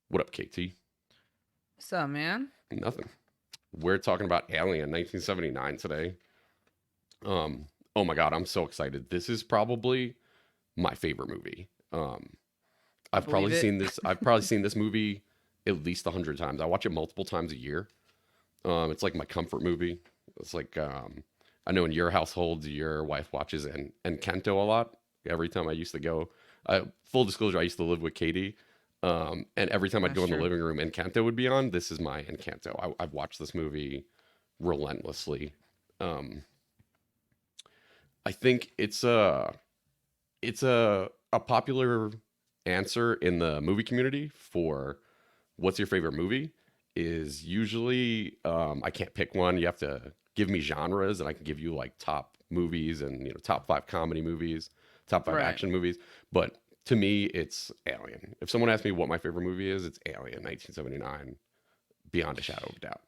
What up, KT? What's up, man? Nothing. We're talking about Alien 1979 today. Oh my God, I'm so excited. This is probably my favorite movie. I believe it. I've probably seen this movie at least 100 times. I watch it multiple times a year. It's like my comfort movie. It's like I know in your household, your wife watches and Kento a lot. Every time I used to go, full disclosure, I used to live with Katie. And every time I'd That's go in the true. living room, Encanto would be on. This is my Encanto. I've watched this movie relentlessly. Um, I think it's a popular answer in the movie community for what's your favorite movie is usually I can't pick one. You have to give me genres, and I can give you like top movies and top five comedy movies, top five Right. action movies. But to me, it's Alien. If someone asks me what my favorite movie is, it's Alien 1979, beyond a shadow of a doubt.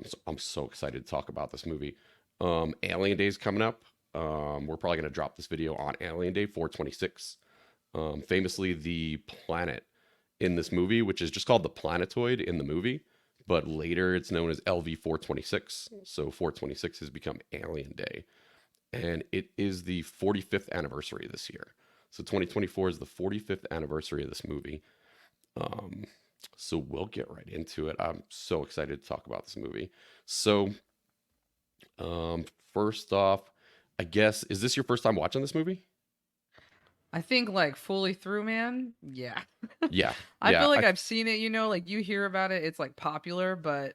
So I'm so excited to talk about this movie. Alien Day is coming up. We're probably going to drop this video on Alien Day 426. Famously, the planet in this movie, which is just called the planetoid in the movie, but later it's known as LV 426. So 426 has become Alien Day. And it is the 45th anniversary this year. So 2024 is the 45th anniversary of this movie. Um, so we'll get right into it. I'm so excited to talk about this movie. So, um, first off, I guess, is this your first time watching this movie? I think like fully through, man. Yeah. Yeah, I yeah, feel like I've seen it, like you hear about it, it's like popular, but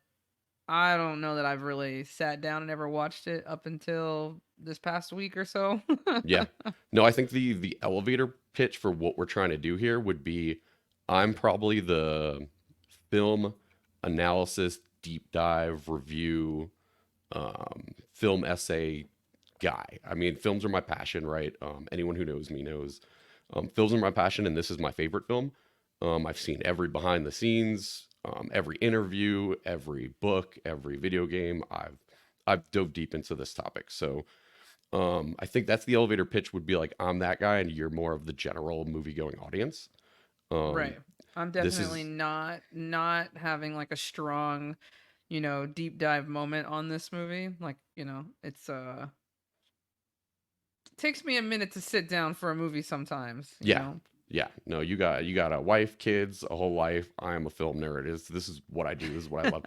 I don't know that I've really sat down and ever watched it up until this past week or so. yeah. No, I think the elevator pitch for what we're trying to do here would be, I'm probably the film analysis, deep dive, review, film essay guy. I mean, films are my passion, right? Anyone who knows me knows films are my passion, and this is my favorite film. I've seen every behind the scenes, every interview, every book, every video game. I've dove deep into this topic, so I think that's the elevator pitch would be like I'm that guy, and you're more of the general movie going audience. Um, Right. I'm this definitely is not having like a strong, deep dive moment on this movie. Like, it's takes me a minute to sit down for a movie sometimes. Yeah. Yeah. No, you got a wife, kids, a whole life. I am a film nerd. This is what I do. This is what I love.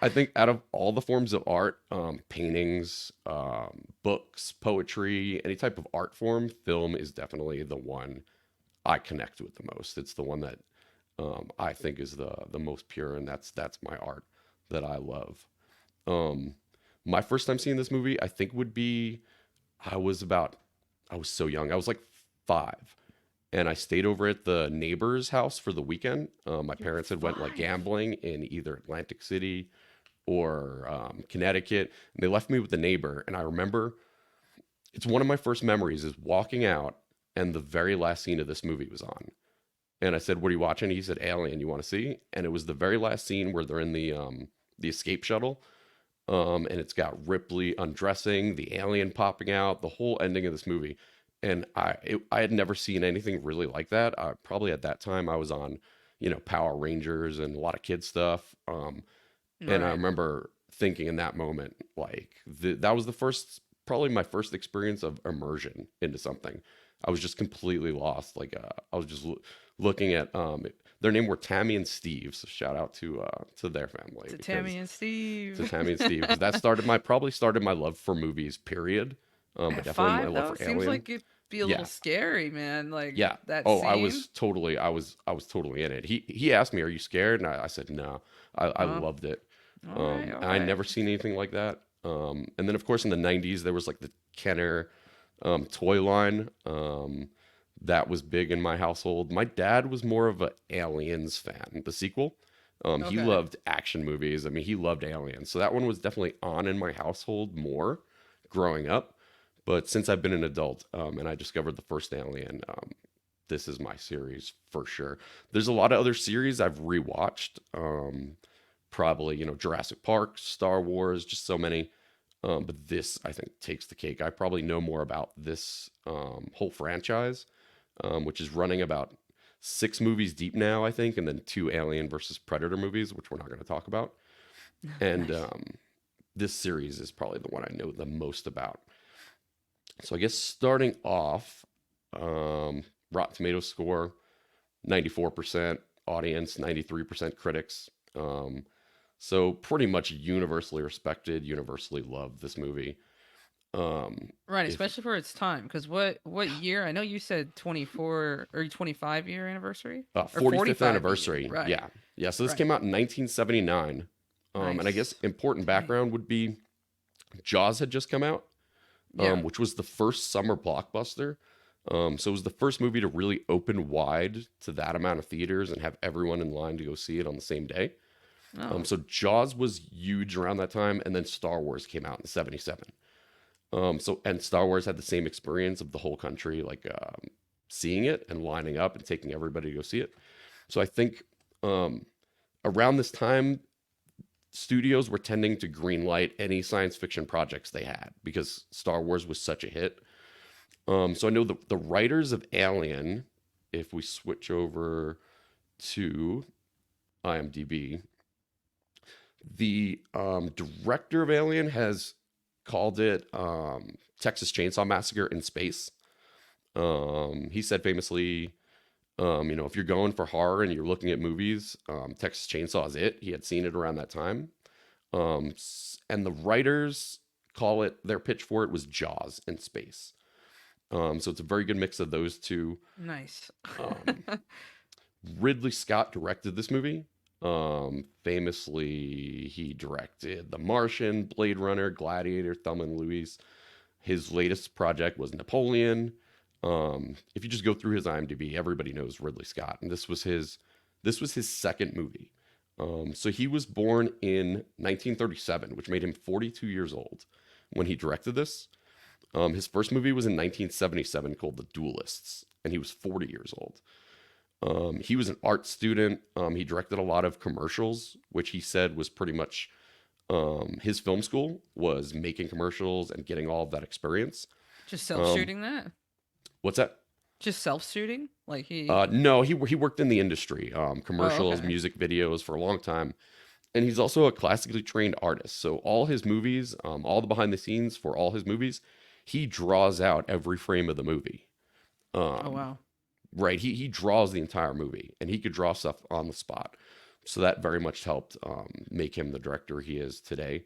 I think out of all the forms of art, paintings, books, poetry, any type of art form, film is definitely the one I connect with the most. It's the one that I think is the most pure, and that's my art that I love. Um, my first time seeing this movie, I think would be I was about I was so young. I was like 5, and I stayed over at the neighbor's house for the weekend. My You're parents had went like 5. gambling in either Atlantic City or Connecticut, and they left me with the neighbor. And I remember it's one of my first memories is walking out, and the very last scene of this movie was on. And I said, "What are you watching?" He said, "Alien. You want to see?" And it was the very last scene where they're in the escape shuttle, and it's got Ripley undressing, the alien popping out, the whole ending of this movie. And I had never seen anything really like that. Probably at that time I was on, Power Rangers and a lot of kid stuff. And I Right. remember thinking in that moment, like that was the first, probably my first experience of immersion into something. I was just completely lost. Like I was just looking at their name were Tammy and Steve. So shout out to their family To because Tammy and to Steve. Tammy and Steve because that started my probably started my love for movies. Period. But At definitely my 5 love though, for seems Alien. like it'd be a little Yeah, scary, man. Like yeah. that Oh, scene. I was totally in it. He asked me, "Are you scared?" And I said, "No." I Oh, loved it. all right, all And I right. never seen anything like that. And then of course in the '90s there was like the Kenner toy line. That was big in my household. My dad was more of a Aliens fan, the sequel. He Okay. loved action movies. I mean, he loved Aliens. So that one was definitely on in my household more growing up. But since I've been an adult and I discovered the first Alien, this is my series for sure. There's a lot of other series I've rewatched. Probably, Jurassic Park, Star Wars, just so many. But this, I think, takes the cake. I probably know more about this whole franchise, which is running about 6 movies deep now, I think, and then 2 Alien versus Predator movies, which we're not going to talk about. And Nice. this series is probably the one I know the most about. So I guess starting off, Rotten Tomatoes score 94% audience, 93% critics. So pretty much universally respected, universally loved this movie. Right, If especially for its time. Because what year? I know you said 24 or 25-year anniversary or 45th 45 year. anniversary, Right, yeah, yeah. So this right. came out in 1979, and I guess Nice. important Dang. background would be Jaws had just come out, Yeah. which was the first summer blockbuster. So it was the first movie to really open wide to that amount of theaters and have everyone in line to go see it on the same day. Oh, So Jaws was huge around that time, and then Star Wars came out in '77. So and Star Wars had the same experience of the whole country like seeing it and lining up and taking everybody to go see it. So I think um, around this time, studios were tending to greenlight any science fiction projects they had because Star Wars was such a hit. So I know the writers of Alien, if we switch over to IMDb, the director of Alien has called it Texas Chainsaw Massacre in space. He said famously, if you're going for horror and you're looking at movies, Texas Chainsaw is it. He had seen it around that time. And the writers call it, their pitch for it was Jaws in space. So it's a very good mix of those two. nice. Um, Ridley Scott directed this movie. Famously, he directed The Martian, Blade Runner, Gladiator, Thelma and Louise. His latest project was Napoleon. If you just go through his IMDb, everybody knows Ridley Scott, and this was his second movie. So he was born in 1937, which made him 42 years old when he directed this. His first movie was in 1977 called The Duelists, and he was 40 years old. He was an art student. He directed a lot of commercials, which he said was pretty much his film school was making commercials and getting all of that experience. Just Um, self-shooting that? what's that? Just self-shooting? Like he No, he worked in the industry, Oh, commercials, okay. music videos for a long time, and he's also a classically trained artist. So all his movies, all the behind the scenes for all his movies, he draws out every frame of the movie. Oh, Um, wow. right, he draws the entire movie, and he could draw stuff on the spot. So that very much helped make him the director he is today.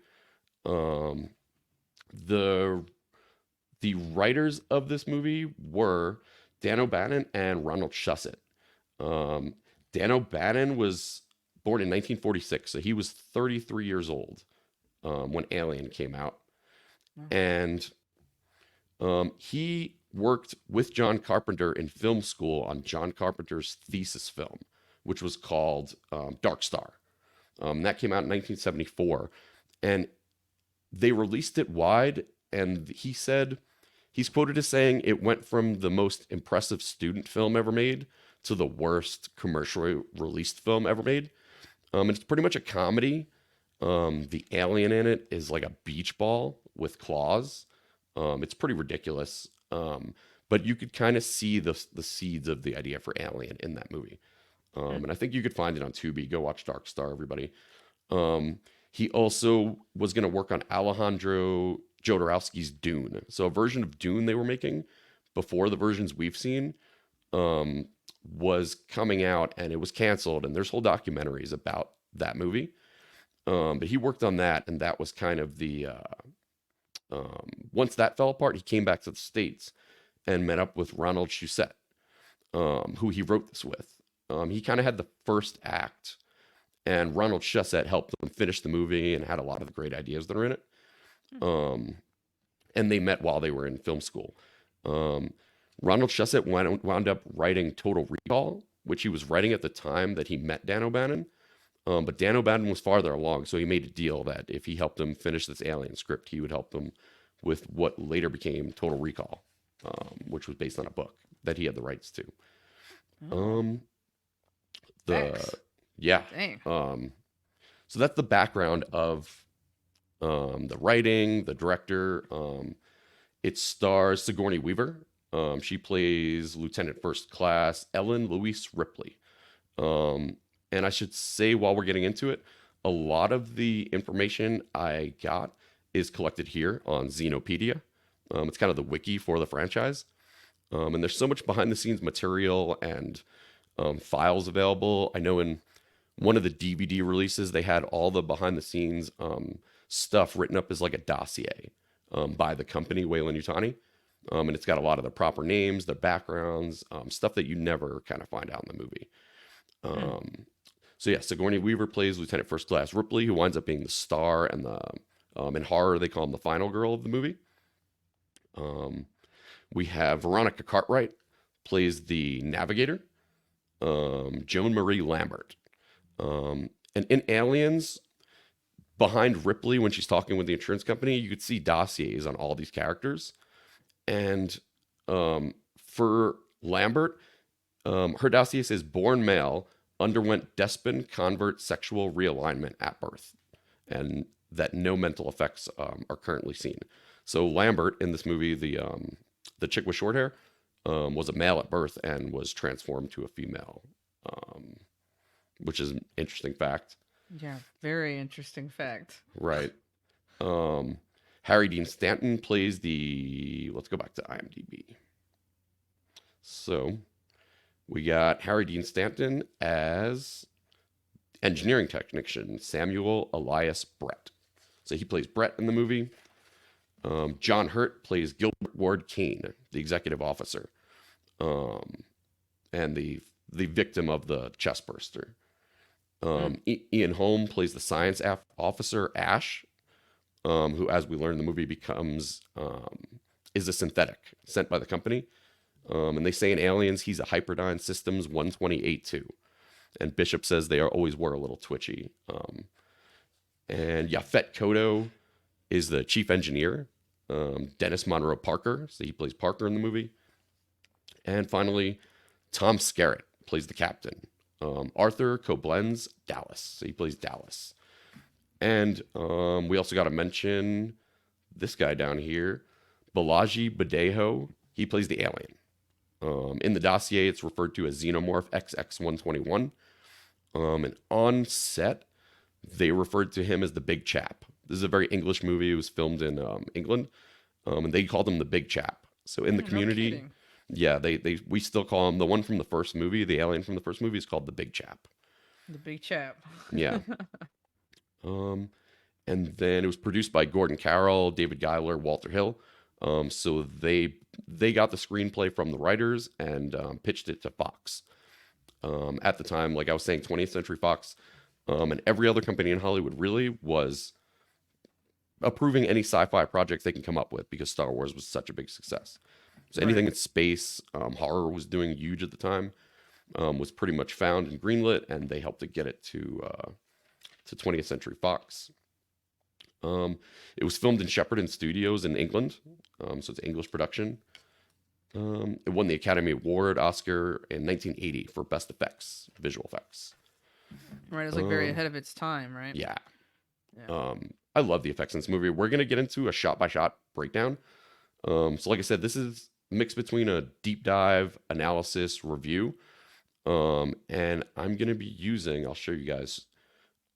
Um, the the writers of this movie were Dan O'Bannon and Ronald Shusett. Um, Dan O'Bannon was born in 1946, so he was 33 years old when Alien came out, Oh, and he worked with John Carpenter in film school on John Carpenter's thesis film, which was called Dark Star. That came out in 1974, and they released it wide. And he said he's quoted as saying it went from the most impressive student film ever made to the worst commercially released film ever made. It's pretty much a comedy. The alien in it is like a beach ball with claws. It's pretty ridiculous. But you could kind of see the seeds of the idea for Alien in that movie. hmm. And I think you could find it on Tubi. Go watch Dark Star, everybody. Um, he also was going to work on Alejandro Jodorowsky's Dune. So a version of Dune they were making before the versions we've seen um, was coming out, and it was canceled. And there's whole documentaries about that movie. But he worked on that, and that was kind of the once that fell apart, he came back to the States and met up with Ronald Shusett, who he wrote this with. He kind of had the first act, and Ronald Shusett helped them finish the movie and had a lot of the great ideas that are in it. Hmm. Um, and they met while they were in film school. Um, Ronald Shusett wound up writing Total Recall, which he was writing at the time that he met Dan O'Bannon. But Dan O'Bannon was farther along, so he made a deal that if he helped him finish this Alien script, he would help him with what later became Total Recall, which was based on a book that he had the rights to. Oh, Um, the X. yeah, Dang. um, so that's the background of the writing, the director. It stars Sigourney Weaver. She plays Lieutenant First Class Ellen Louise Ripley. Um, and I should say, while we're getting into it, a lot of the information I got is collected here on Xenopedia. It's kind of the wiki for the franchise. And there's so much behind the scenes material and files available. I know in one of the DVD releases, they had all the behind the scenes stuff written up as like a dossier by the company, Weyland Yutani. And it's got a lot of the proper names, the backgrounds, stuff that you never kind of find out in the movie. Hmm. So yeah, Sigourney Weaver plays Lieutenant First Class Ripley, who winds up being the star and the in horror they call him the final girl of the movie. Um, we have Veronica Cartwright plays the navigator, Joan Marie Lambert, and in Aliens, behind Ripley when she's talking with the insurance company, you could see dossiers on all these characters. And for Lambert, her dossier says born male, underwent despot convert sexual realignment at birth, and that no mental effects are currently seen. So Lambert in this movie, the chick with short hair, was a male at birth and was transformed to a female, um, which is an interesting fact. Yeah, very interesting fact. Right. Um, Harry Dean Stanton plays the. Let's go back to IMDb. So we got Harry Dean Stanton as engineering technician Samuel Elias Brett. So he plays Brett in the movie. John Hurt plays Gilbert Ward Kane, the executive officer, and the victim of the chest burster. Mm. Ian Holm plays the science officer Ash, who, as we learn in the movie, becomes is a synthetic sent by the company. And they say in Aliens he's a Hyperdyne Systems 128-2. And Bishop says they always were a little twitchy. And Yaphet Kotto is the chief engineer. Dennis Monroe Parker, so he plays Parker in the movie. And finally, Tom Skerritt plays the captain. Arthur Koblenz Dallas, so he plays Dallas. And we also got to mention this guy down here, Balaji Badejo. He plays the alien. In the dossier, it's referred to as Xenomorph XX121. And on set, they referred to him as the Big Chap. This is a very English movie. It was filmed in England, and they called him the Big Chap. So in the No community, kidding. yeah, we still call him the one from the first movie. The alien from the first movie is called the Big Chap. The big chap. Yeah. Um, and then it was produced by Gordon Carroll, David Giler, Walter Hill. So they got the screenplay from the writers and pitched it to Fox. At the time, like I was saying, 20th Century Fox, and every other company in Hollywood really was approving any sci-fi projects they can come up with because Star Wars was such a big success. So anything Right. in space, horror was doing huge at the time, was pretty much found and greenlit, and they helped to get it to 20th Century Fox. It was filmed in Shepperton Studios in England, so it's an English production. It won the Academy Award Oscar in 1980 for Best Effects, Visual Effects. Right. It's like very Um, ahead of its time, right? yeah, Yeah. I love the effects in this movie. We're gonna get into a shot-by-shot breakdown. So like I said, this is mixed between a deep dive, analysis, review, and I'm gonna be using. I'll show you guys.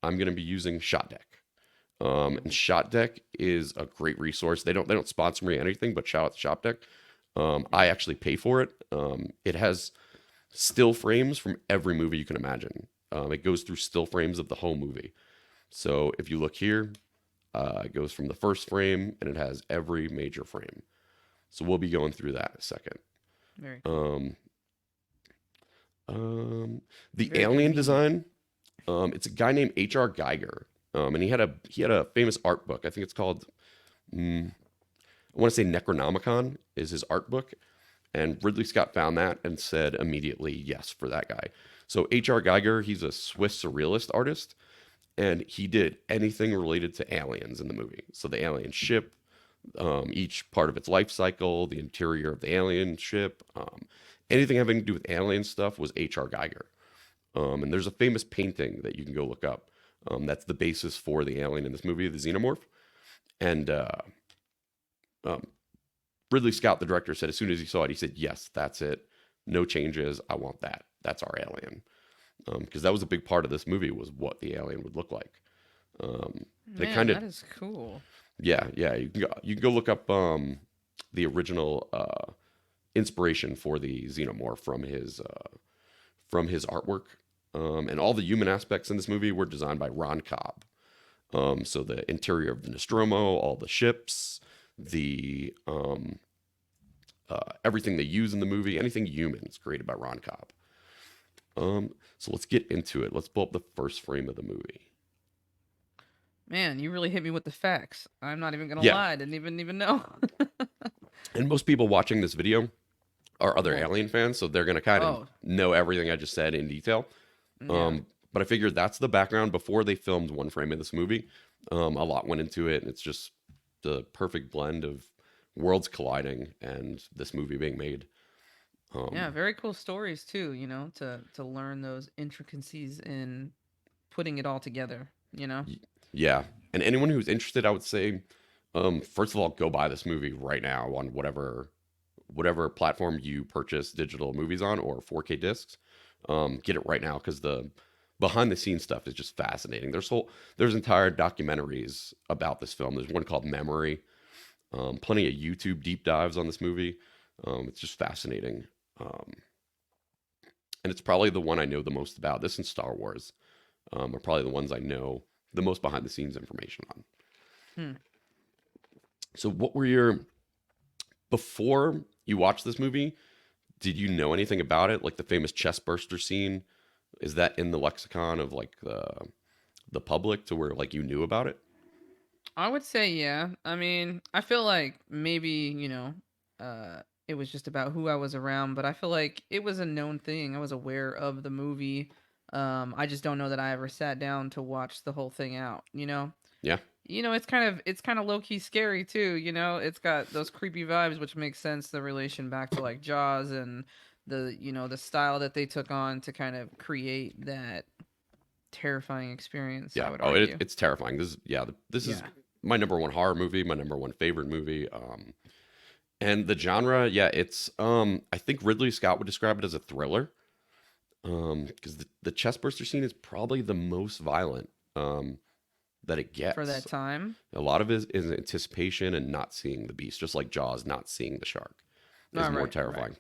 I'm gonna be using Shot Deck. And Shot Deck is a great resource. They don't sponsor me or anything, but shout out to Shot Deck. I actually pay for it. It has still frames from every movie you can imagine. It goes through still frames of the whole movie. So if you look here, it goes from the first frame and it has every major frame. So we'll be going through that in a second. Very cool. Um, the Very alien convenient. design, it's a guy named H.R. Geiger, and he had a famous art book. I think it's called, I want to say Necronomicon is his art book, and Ridley Scott found that and said immediately yes for that guy. So H.R. Geiger, he's a Swiss surrealist artist, and he did anything related to aliens in the movie. So the alien ship, each part of its life cycle, the interior of the alien ship, anything having to do with alien stuff was H.R. Geiger. And there's a famous painting that you can go look up. That's the basis for the alien in this movie, the xenomorph. And um, Ridley Scott, the director, said as soon as he saw it, he said, "Yes, that's it. No changes. I want that. That's our alien." Because that was a big part of this movie was what the alien would look like. And it Man, kind of, that is cool. yeah, yeah. You can go look up the original inspiration for the xenomorph from his artwork. And all the human aspects in this movie were designed by Ron Cobb. So the interior of the Nostromo, all the ships, the everything they use in the movie, anything human is created by Ron Cobb. So let's get into it. Let's pull up the first frame of the movie. Man, you really hit me with the facts. I'm not even gonna Yeah, lie, I didn't even know. and most people watching this video are other Well, Alien fans, so they're gonna kind of oh, know everything I just said in detail. yeah. But I figured that's the background before they filmed one frame of this movie. A lot went into it, and it's just the perfect blend of worlds colliding and this movie being made. Yeah, Um, very cool stories too, to learn those intricacies in putting it all together, you know? y- yeah, and anyone who's interested, I would say, first of all, go buy this movie right now on whatever platform you purchase digital movies on or 4K discs. Get it right now because the behind the scenes stuff is just fascinating. There's entire documentaries about this film. There's one called Memory. Plenty of YouTube deep dives on this movie. It's just fascinating. Um, and it's probably the one I know the most about. This and Star Wars are probably the ones I know the most behind the scenes information on. Hmm. So, what were your before you watched this movie? Did you know anything about it? Like the famous chest burster scene? Is that in the lexicon of like the public to where like you knew about it? I would say yeah. I mean, I feel like maybe, it was just about who I was around, but I feel like it was a known thing. I was aware of the movie. I just don't know that I ever sat down to watch the whole thing out, you know? Yeah, It's kind of low key scary too, you know. It's got those creepy vibes, which makes sense. The relation back to like Jaws and the style that they took on to kind of create that terrifying experience. I yeah. would Oh, argue. it's terrifying. This is Yeah. my number one horror movie, my number one favorite movie. And the genre, yeah, it's I think Ridley Scott would describe it as a thriller. Because the chest burster scene is probably the most violent that it For gets. that time. A lot of it is anticipation and not seeing the beast, just like Jaws, not seeing the shark is All more right, right. terrifying.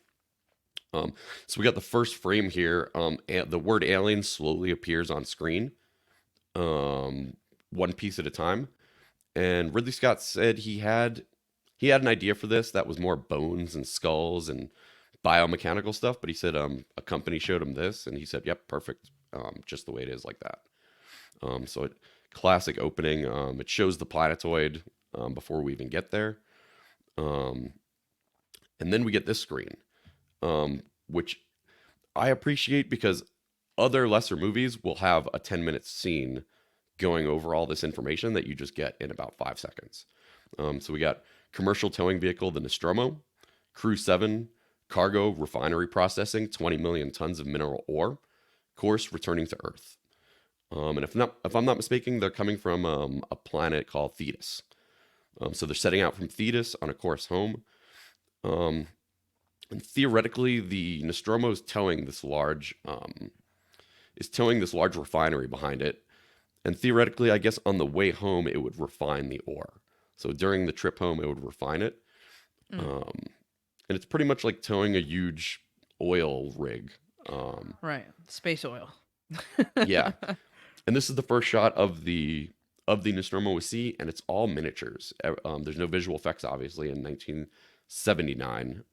So we got the first frame here. The word alien slowly appears on screen, one piece at a time. And Ridley Scott said he had an idea for this that was more bones and skulls and biomechanical stuff, but he said a company showed him this, and he said, "Yep, perfect, just the way it is, like that." So classic opening. It shows the planetoid before we even get there, um, and then we get this screen, which I appreciate because other lesser movies will have a 10-minute scene going over all this information that you just get in about 5 seconds. So we got commercial towing vehicle, the Nostromo, Crew 7, cargo refinery processing, 20 million tons of mineral ore, course returning to Earth. And if I'm not mistaken, they're coming from a planet called Thetis. So they're setting out from Thetis on a course home. Um, and theoretically, the Nostromo is towing this large refinery behind it. And theoretically, I guess on the way home, it would refine the ore. So during the trip home, it would refine it. Mm, Um, and it's pretty much like towing a huge oil rig. right. Space oil. Yeah, and this is the first shot of the Nostromo we see, and it's all miniatures. There's no visual effects, obviously, in 1979.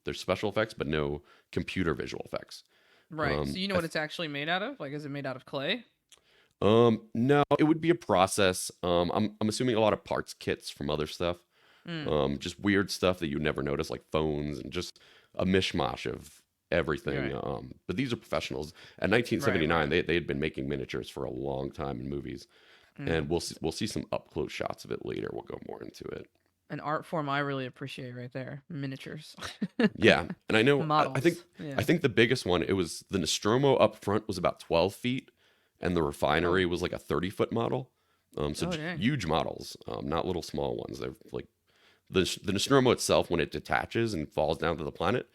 There's special effects, but no computer visual effects. Right. So you know what it's actually made out of? Like, is it made out of clay? No, it would be a process. I'm assuming a lot of parts kits from other stuff. Mm, Just weird stuff that you never notice, like phones and just a mishmash of everything. right. But these are professionals. At Right. 1979, Right. they had been making miniatures for a long time in movies, and Mm. we'll see some up close shots of it later. We'll go more into it. An art form I really appreciate right there. Miniatures. Yeah, and I know I think Models. I Yeah. think the biggest one it was the Nostromo up front was about 12 feet, and the Oh. refinery was like a 30-foot model. So Oh dang. huge models, not little small ones. They're like The Nostromo itself, when it detaches and falls down to the planet,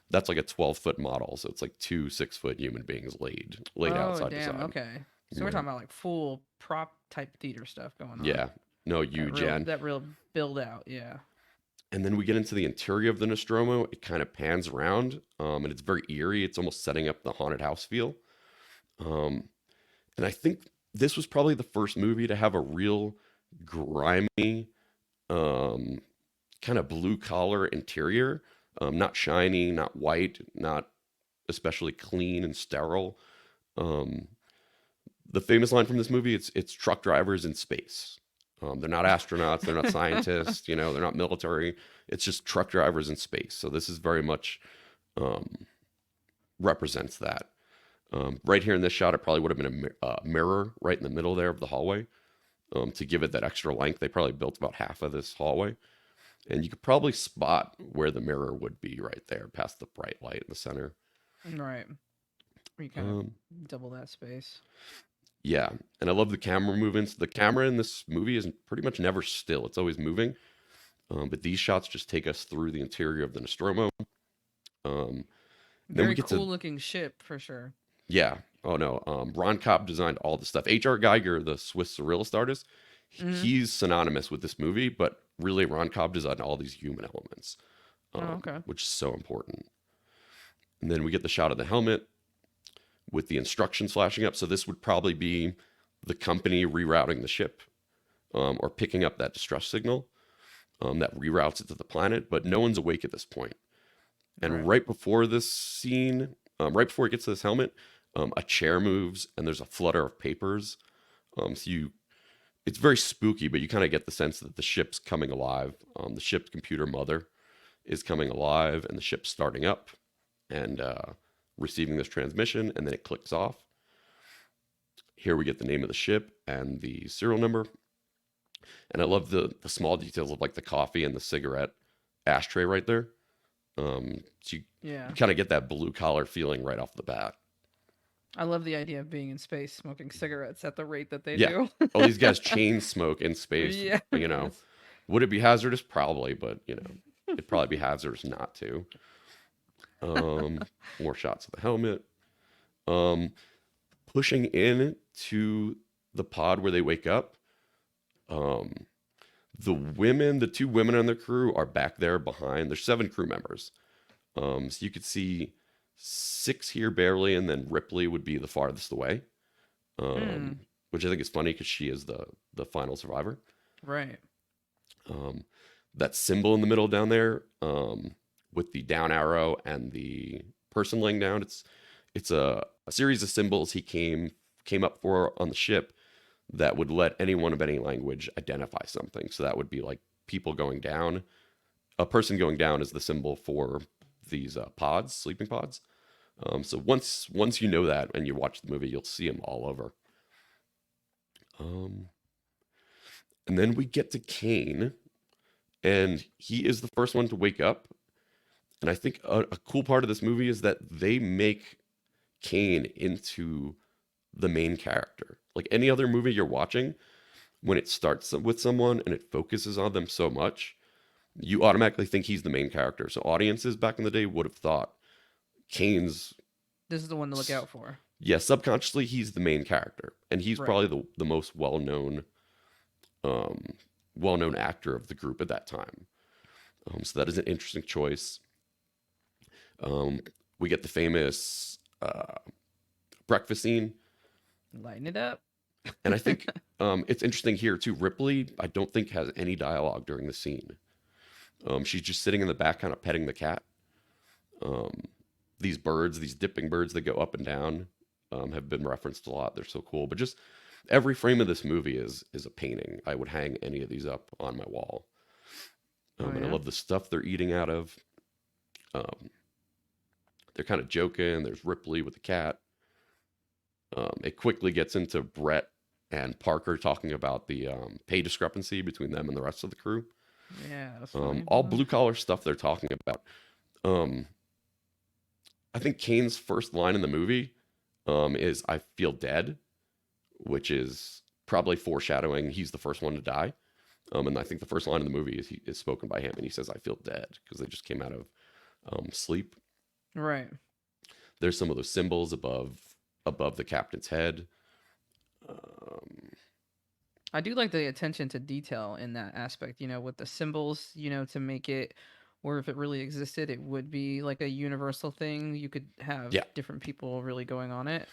that's like a 12-foot model. So it's like two 6-foot human beings laid out Oh, side to damn. side. Okay. So we're Yeah. talking about like full prop type theater stuff going on. Yeah. No, huge. Yeah. That real build out. Yeah. And then we get into the interior of the Nostromo. It kind of pans around, and it's very eerie. It's almost setting up the haunted house feel. Um, and I think this was probably the first movie to have a real grimy, um, kind of blue collar interior. Not shiny, not white, not especially clean and sterile. Um, the famous line from this movie, it's truck drivers in space. They're not astronauts, they're not scientists, they're not military. It's just truck drivers in space. So this is very much um, represents that. Right here in this shot, it probably would have been a mirror right in the middle there of the hallway to give it that extra length. They probably built about half of this hallway. And you could probably spot where the mirror would be right there past the bright light in the center. Right. Where you kind of Um, double that space. yeah. And I love the camera movements. The camera in this movie is pretty much never still, it's always moving. But these shots just take us through the interior of the Nostromo. Um, then we Very get cool to, looking ship for sure. yeah. Oh no. Ron Kopp designed all the stuff. H.R. Geiger, the Swiss surrealist artist, Hmm. he's synonymous with this movie, but really Ron Cobb designed all these human elements, Oh, okay. which is so important. And then we get the shot of the helmet with the instructions flashing up. So this would probably be the company rerouting the ship or picking up that distress signal that reroutes it to the planet. But no one's awake at this point. And Right. right before this scene, right before it gets to this helmet, a chair moves and there's a flutter of papers. So it's very spooky, but you kind of get the sense that the ship's coming alive. The ship's computer mother is coming alive, and the ship's starting up and receiving this transmission, and then it clicks off. Here we get the name of the ship and the serial number. And I love the small details of like the coffee and the cigarette ashtray right there. So Yeah. you kind of get that blue collar feeling right off the bat. I love the idea of being in space smoking cigarettes at the rate that they Yeah. do. Oh, these guys chain smoke in space. Yes. Would it be hazardous? Probably, but it'd probably be hazardous not to. Um, More shots of the helmet. Um, Pushing in to the pod where they wake up. Um, the two women on the crew are back there behind. There's 7 crew members. So you could see 6 here barely, and then Ripley would be the farthest away. Hmm. Which I think is funny because she is the final survivor. Right. Um, that symbol in the middle down there, with the down arrow and the person laying down, it's a series of symbols he came up for on the ship that would let anyone of any language identify something. So that would be like people going down. A person going down is the symbol for these pods, sleeping pods. So once you know that and you watch the movie, you'll see them all over. Um, and then we get to Kane, and he is the first one to wake up. And I think a cool part of this movie is that they make Kane into the main character. Like any other movie you're watching, when it starts with someone and it focuses on them so much, you automatically think he's the main character. So audiences back in the day would have thought Kane's, This is the one to look out for. yeah, subconsciously he's the main character, and he's Right. probably the most um, well known actor of the group at that time. So that is an interesting choice. Um, we get the famous breakfast scene. Lighten it up. And I think it's interesting here too. Ripley, I don't think has any dialogue during the scene. She's just sitting in the back, kind of petting the cat. Um, these birds, these dipping birds that go up and down, have been referenced a lot. They're so cool. But just every frame of this movie is a painting. I would hang any of these up on my wall. Oh And I yeah. love the stuff they're eating out of. Um, they're kind of joking. There's Ripley with the cat. It quickly gets into Brett and Parker talking about the pay discrepancy between them and the rest of the crew. Yeah, that's funny. All blue collar stuff they're talking about. Um, I think Kane's first line in the movie is "I feel dead," which is probably foreshadowing he's the first one to die. And I think the first line of the movie is spoken by him, and he says, "I feel dead," because they just came out of sleep. Right. There's some of those symbols above the captain's head. Um, I do like the attention to detail in that aspect, with the symbols, to make it where if it really existed, it would be like a universal thing. You could have yeah, different people really going on it,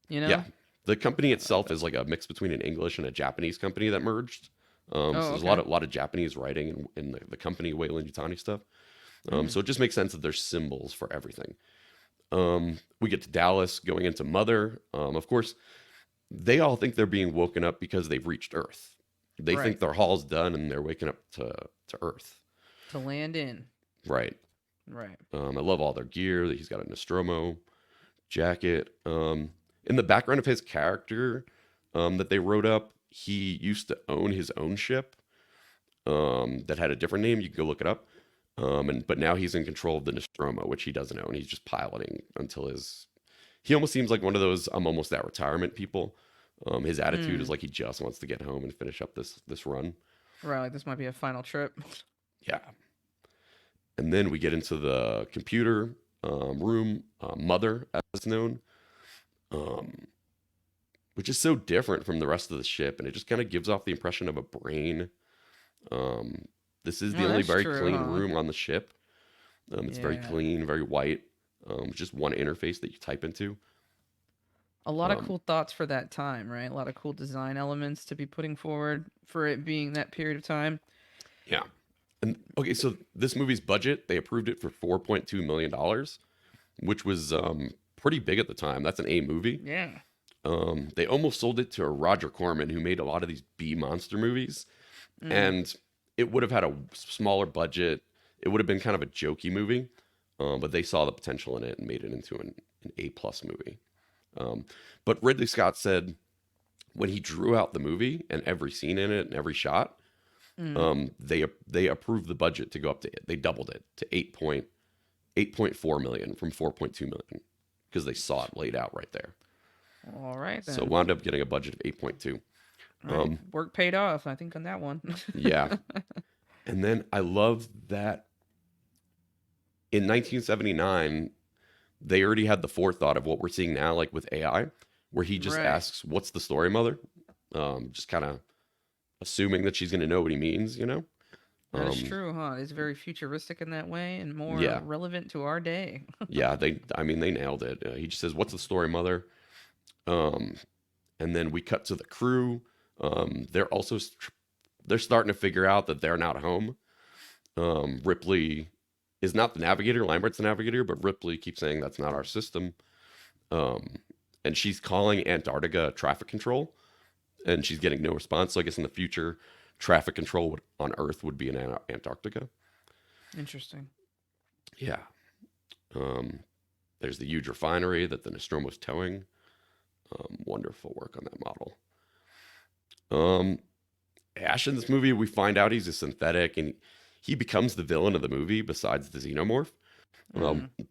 you yeah. know? The company I like itself that. is like a mix between an English and a Japanese company that merged. So Oh, there's a okay. lot of Japanese writing in the company Wayland Yutani stuff. Mm, So it just makes sense that there's symbols for everything. We get to Dallas going into Mother. Of course, they all think they're being woken up because they've reached Earth. They think right. their haul's done and they're waking up to Earth. To land in. Right. Right. I love all their gear. He's got a Nostromo jacket. In the background of his character that they wrote up, he used to own his own ship that had a different name. You can go look it up. But now he's in control of the Nostromo, which he doesn't own. He's just piloting until his. He almost seems like one of those I'm almost at retirement people. His attitude is Mm, like he just wants to get home and finish up this run. right. Like this might be a final trip. Yeah. And then we get into the computer room, Mother, as it's known, um, which is so different from the rest of the ship, and it just kind of gives off the impression of a brain. Um, this is the Well, only that's very true, clean huh? room on the ship. It's very Yeah. clean, very white. Just one interface that you type into. A lot of Um, cool thoughts for that time, right? A lot of cool design elements to be putting forward for it being that period of time. yeah. And okay, so this movie's budget, they approved it for $4.2 million, which was pretty big at the time. That's an A movie. Yeah. They almost sold it to Roger Corman, who made a lot of these B monster movies, Mm. and it would have had a smaller budget. It would have been kind of a jokey movie, but they saw the potential in it and made it into an A plus movie. Um, but Ridley Scott said when he drew out the movie and every scene in it and every shot, Mm. they approved the budget to go up to it. They doubled it to 8.4 million from 4.2 million because they saw it laid out right there. All right So then. wound up getting a budget of 8.2. All right. Um, Work paid off, I think, on that one. yeah. And then I love that in 1979, they already had the forethought of what we're seeing now, like with AI, where he just Right. asks, "What's the story, mother?" Just kind of assuming that she's going to know what he means, you know? That is Um, true, huh? It's very futuristic in that way and more yeah, relevant to our day. yeah. I mean, they nailed it. He just says, "What's the story, mother?" Um, and then we cut to the crew. They're also they're starting to figure out that they're not home. Ripley is not the navigator. Lambert's the navigator, but Ripley keeps saying that's not our system. Um, and she's calling Antarctica traffic control, and she's getting no response. So I guess in the future, traffic control on Earth would be in Antarctica. Interesting. Yeah. Um, there's the huge refinery that the Nostromo's towing. Wonderful work on that model. Um, Ash in this movie, we find out he's a synthetic, and he becomes the villain of the movie besides the xenomorph. Um, Mm.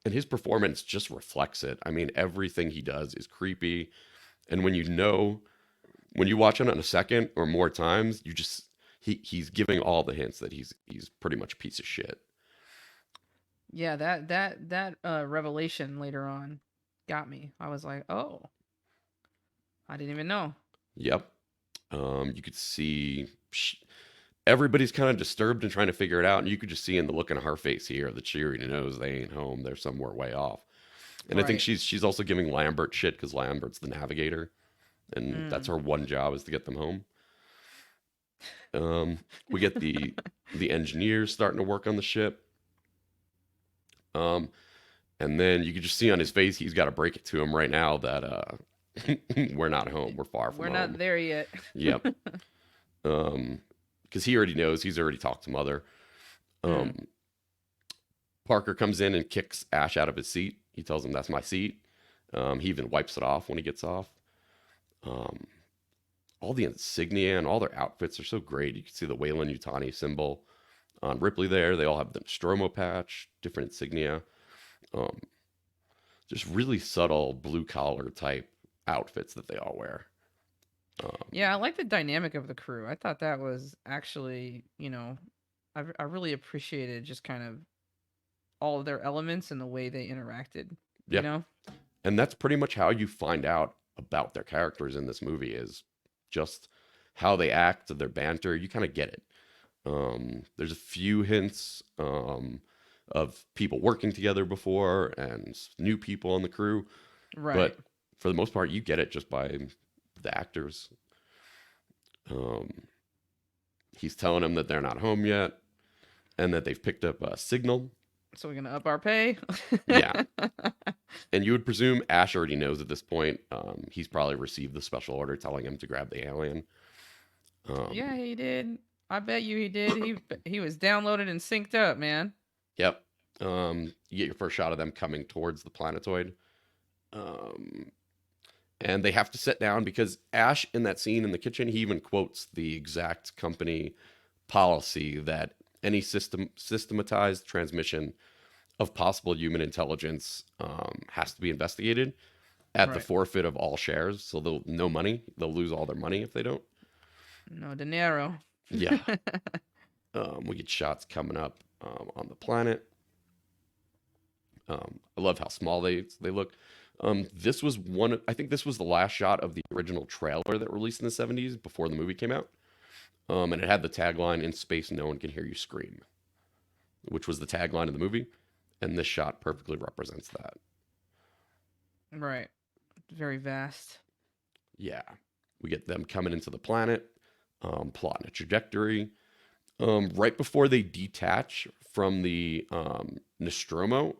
and his performance just reflects it. I mean, everything he does is creepy, and when you watch it on a second or more times, you just he's giving all the hints that he's pretty much a piece of shit. Yeah, that revelation later on got me. I was like, "Oh, I didn't even know." Yep. You could see everybody's kind of disturbed and trying to figure it out, and you could just see in the look in her face here that she already knows they ain't home. They're somewhere way off. And I think Right. she's also giving Lambert shit because Lambert's the navigator, and that's Mm. her one job is to get them home. Um, we get the engineers starting to work on the ship. Um, and then you can just see on his face he's got to break it to him right now that we're not home. We're far from We're not home. there yet. Yep. Um, because he already knows. He's already talked to Mother. Mm. Um, Parker comes in and kicks Ash out of his seat. He tells him that's my seat. He even wipes it off when he gets off. Um, all the insignia and all their outfits are so great. You can see the Wayland Yutani symbol on Ripley there. They all have the Stromo patch, different insignia. Um, just really subtle blue collar type outfits that they all wear. Um, Yeah, I like the dynamic of the crew. I thought that was actually, I really appreciated just kind of all of their elements and the way they interacted, you yeah, know? and that's pretty much how you find out about their characters in this movie is just how they act, their banter. You kind of get it. There's a few hints of people working together before and new people on the crew, Right. but for the most part, you get it just by the actors. Um, he's telling them that they're not home yet and that they've picked up a signal. So we're gonna up our pay. Yeah, and you would presume Ash already knows at this point. He's probably received the special order telling him to grab the alien. Um, Yeah, he did. I bet you he did. He was downloaded and synced up, man. yep. You get your first shot of them coming towards the planetoid. Um, and they have to sit down because Ash, in that scene in the kitchen, he even quotes the exact company policy that any systematized transmission of possible human intelligence has to be investigated at the Right. forfeit of all shares. So they'll no money. They'll lose all their money if they don't. No dinero. Yeah. We get shots coming up on the planet. I love how small they look. This was one. I think this was the last shot of the original trailer that released in the '70s before the movie came out. And it had the tagline "In space, no one can hear you scream," which was the tagline of the movie. And this shot perfectly represents that. Right. Very vast. Yeah, we get them coming into the planet, plotting a trajectory. Right before they detach from the Nostromo,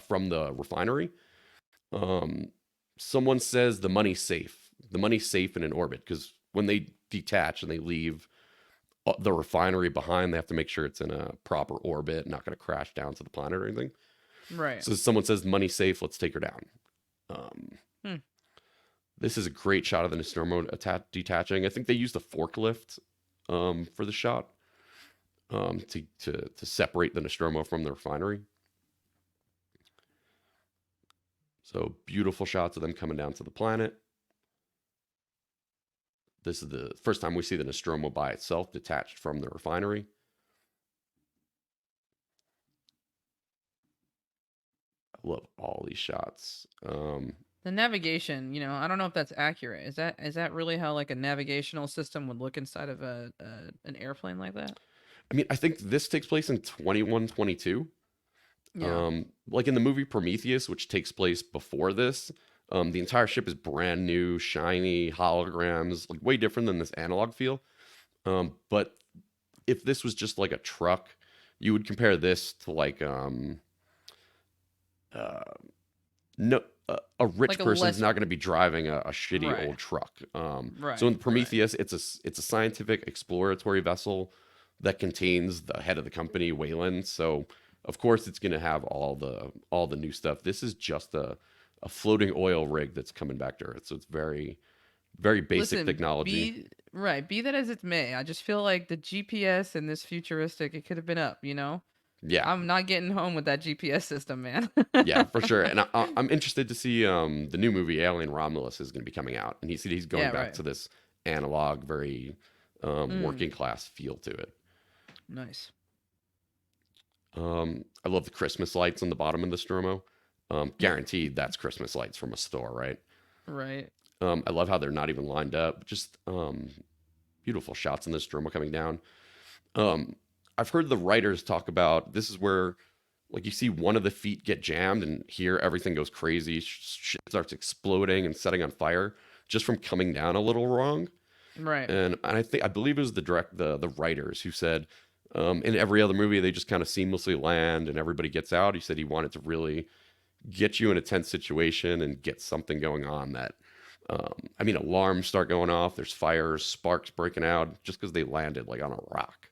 from the refinery, um, someone says the money's safe. The money's safe in an orbit because when they detach and they leave the refinery behind, they have to make sure it's in a proper orbit, not going to crash down to the planet or anything. Right. So someone says money's safe. Let's take her down. Um, Hmm. this is a great shot of the Nostromo detaching. I think they used a forklift for the shot to separate the Nostromo from the refinery. So beautiful shots of them coming down to the planet. This is the first time we see the Nostromo by itself detached from the refinery. I love all these shots. The navigation, I don't know if that's accurate. Is that really how like a navigational system would look inside of a an airplane like that? I mean, I think this takes place in 2122. Yeah. Like in the movie Prometheus, which takes place before this, the entire ship is brand new, shiny, holograms, like way different than this analog feel. But if this was just like a truck, you would compare this to like uh, no a rich Like a person's less not going to be driving a shitty right. old truck. So Right. in Right. Prometheus, it's a scientific exploratory vessel that contains the head of the company, Wayland. So of course it's going to have all the new stuff. This is just a floating oil rig that's coming back to Earth. So it's very very basic Listen, technology. be that as it may, I just feel like the GPS in this futuristic, it could have been up. Yeah, I'm not getting home with that GPS system, man. yeah, for sure. And I'm interested to see the new movie Alien Romulus is going to be coming out, and he's going Yeah, back right. to this analog, very Mm, working class feel to it. nice. I love the Christmas lights on the bottom of the Stromo. Guaranteed that's Christmas lights from a store, right? Right. I love how they're not even lined up. Just beautiful shots in this Stromo coming down. Um, I've heard the writers talk about this is where like you see one of the feet get jammed and here everything goes crazy. Shit starts exploding and setting on fire just from coming down a little wrong. Right. And I believe it was the writers who said in every other movie they just kind of seamlessly land and everybody gets out. He said he wanted to really get you in a tense situation and get something going on that I mean alarms start going off, there's fires, sparks breaking out just because they landed like on a rock.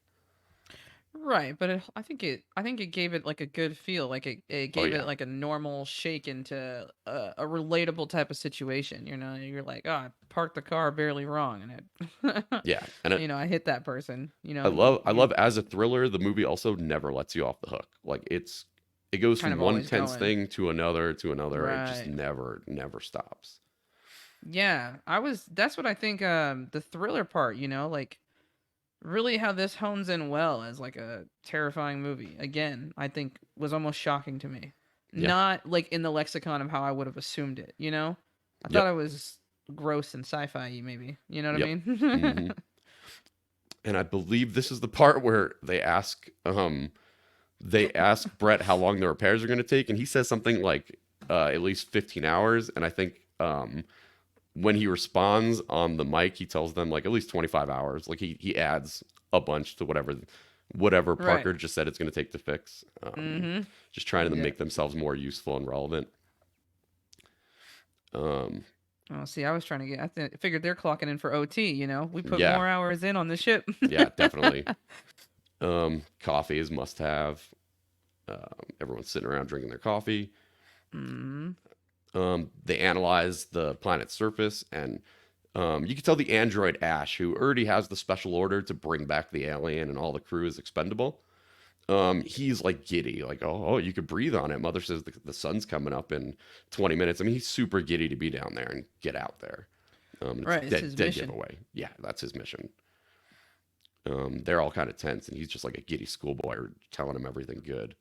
Right, but I think it gave it like a good feel, like it Oh gave yeah. it like a normal shake into a relatable type of situation. You're like, oh, I parked the car barely wrong, and it, Yeah, and I hit that person. I You love I you love as a thriller, the movie also never lets you off the hook. Like it goes kind from of one always tense going. thing to another to another. It just Right. never stops. Yeah, I was. That's what I think. The thriller part, like really how this hones in well as like a terrifying movie. Again, I think was almost shocking to me. Yeah. Not like in the lexicon of how I would have assumed it. I thought Yep. it was gross and sci-fi maybe. You know what I Yep. mean? hmm And I believe this is the part where they ask Brett how long the repairs are going to take, and he says something like at least 15 hours. And I think when he responds on the mic, he tells them like at least 25 hours. Like he adds a bunch to whatever Right. Parker just said it's going to take to fix. Mm-hmm. Just trying to Yeah. make themselves more useful and relevant. Um, Oh, see, I was trying to get. Figured they're clocking in for OT. We put yeah, more hours in on the ship. yeah, definitely. Coffee is must have. Everyone's sitting around drinking their coffee. Mm-hmm. They analyze the planet's surface, and you can tell the android Ash, who already has the special order to bring back the alien and all the crew is expendable. He's like giddy, like, oh, you could breathe on it. Mother says the sun's coming up in 20 minutes. I mean, he's super giddy to be down there and get out there. It's Right. It's dead, his dead mission. giveaway. Yeah, that's his mission. They're all kind of tense, and he's just like a giddy schoolboy telling him everything good.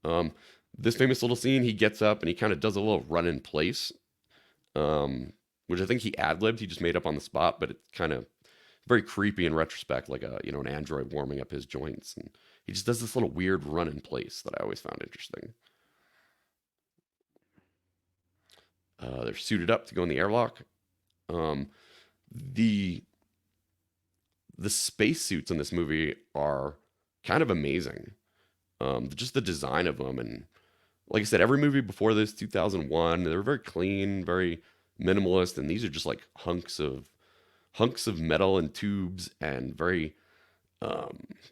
Um, this famous little scene, he gets up and he kind of does a little run in place, which I think he ad libbed. He just made up on the spot, but it's kind of very creepy in retrospect, like an android warming up his joints, and he just does this little weird run in place that I always found interesting. They're suited up to go in the airlock. Um, the the spacesuits in this movie are kind of amazing. Just the design of them, and like I said, every movie before this, 2001, they were very clean, very minimalist, and these are just like hunks of metal and tubes and very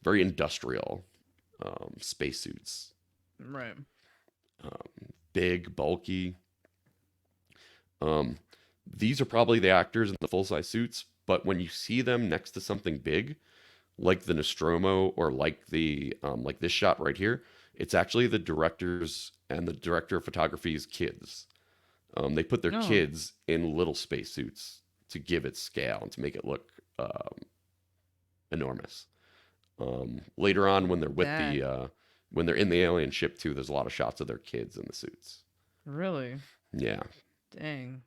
industrial spacesuits. Right. Big, bulky. Um, these are probably the actors in the full size suits, but when you see them next to something big, like the Nostromo or like this shot right here, it's actually the directors and the director of photography's kids. They put their No. kids in little spacesuits to give it scale and to make it look enormous. Later on, That when they're in the alien ship too, there's a lot of shots of their kids in the suits. really. Yeah, Dang.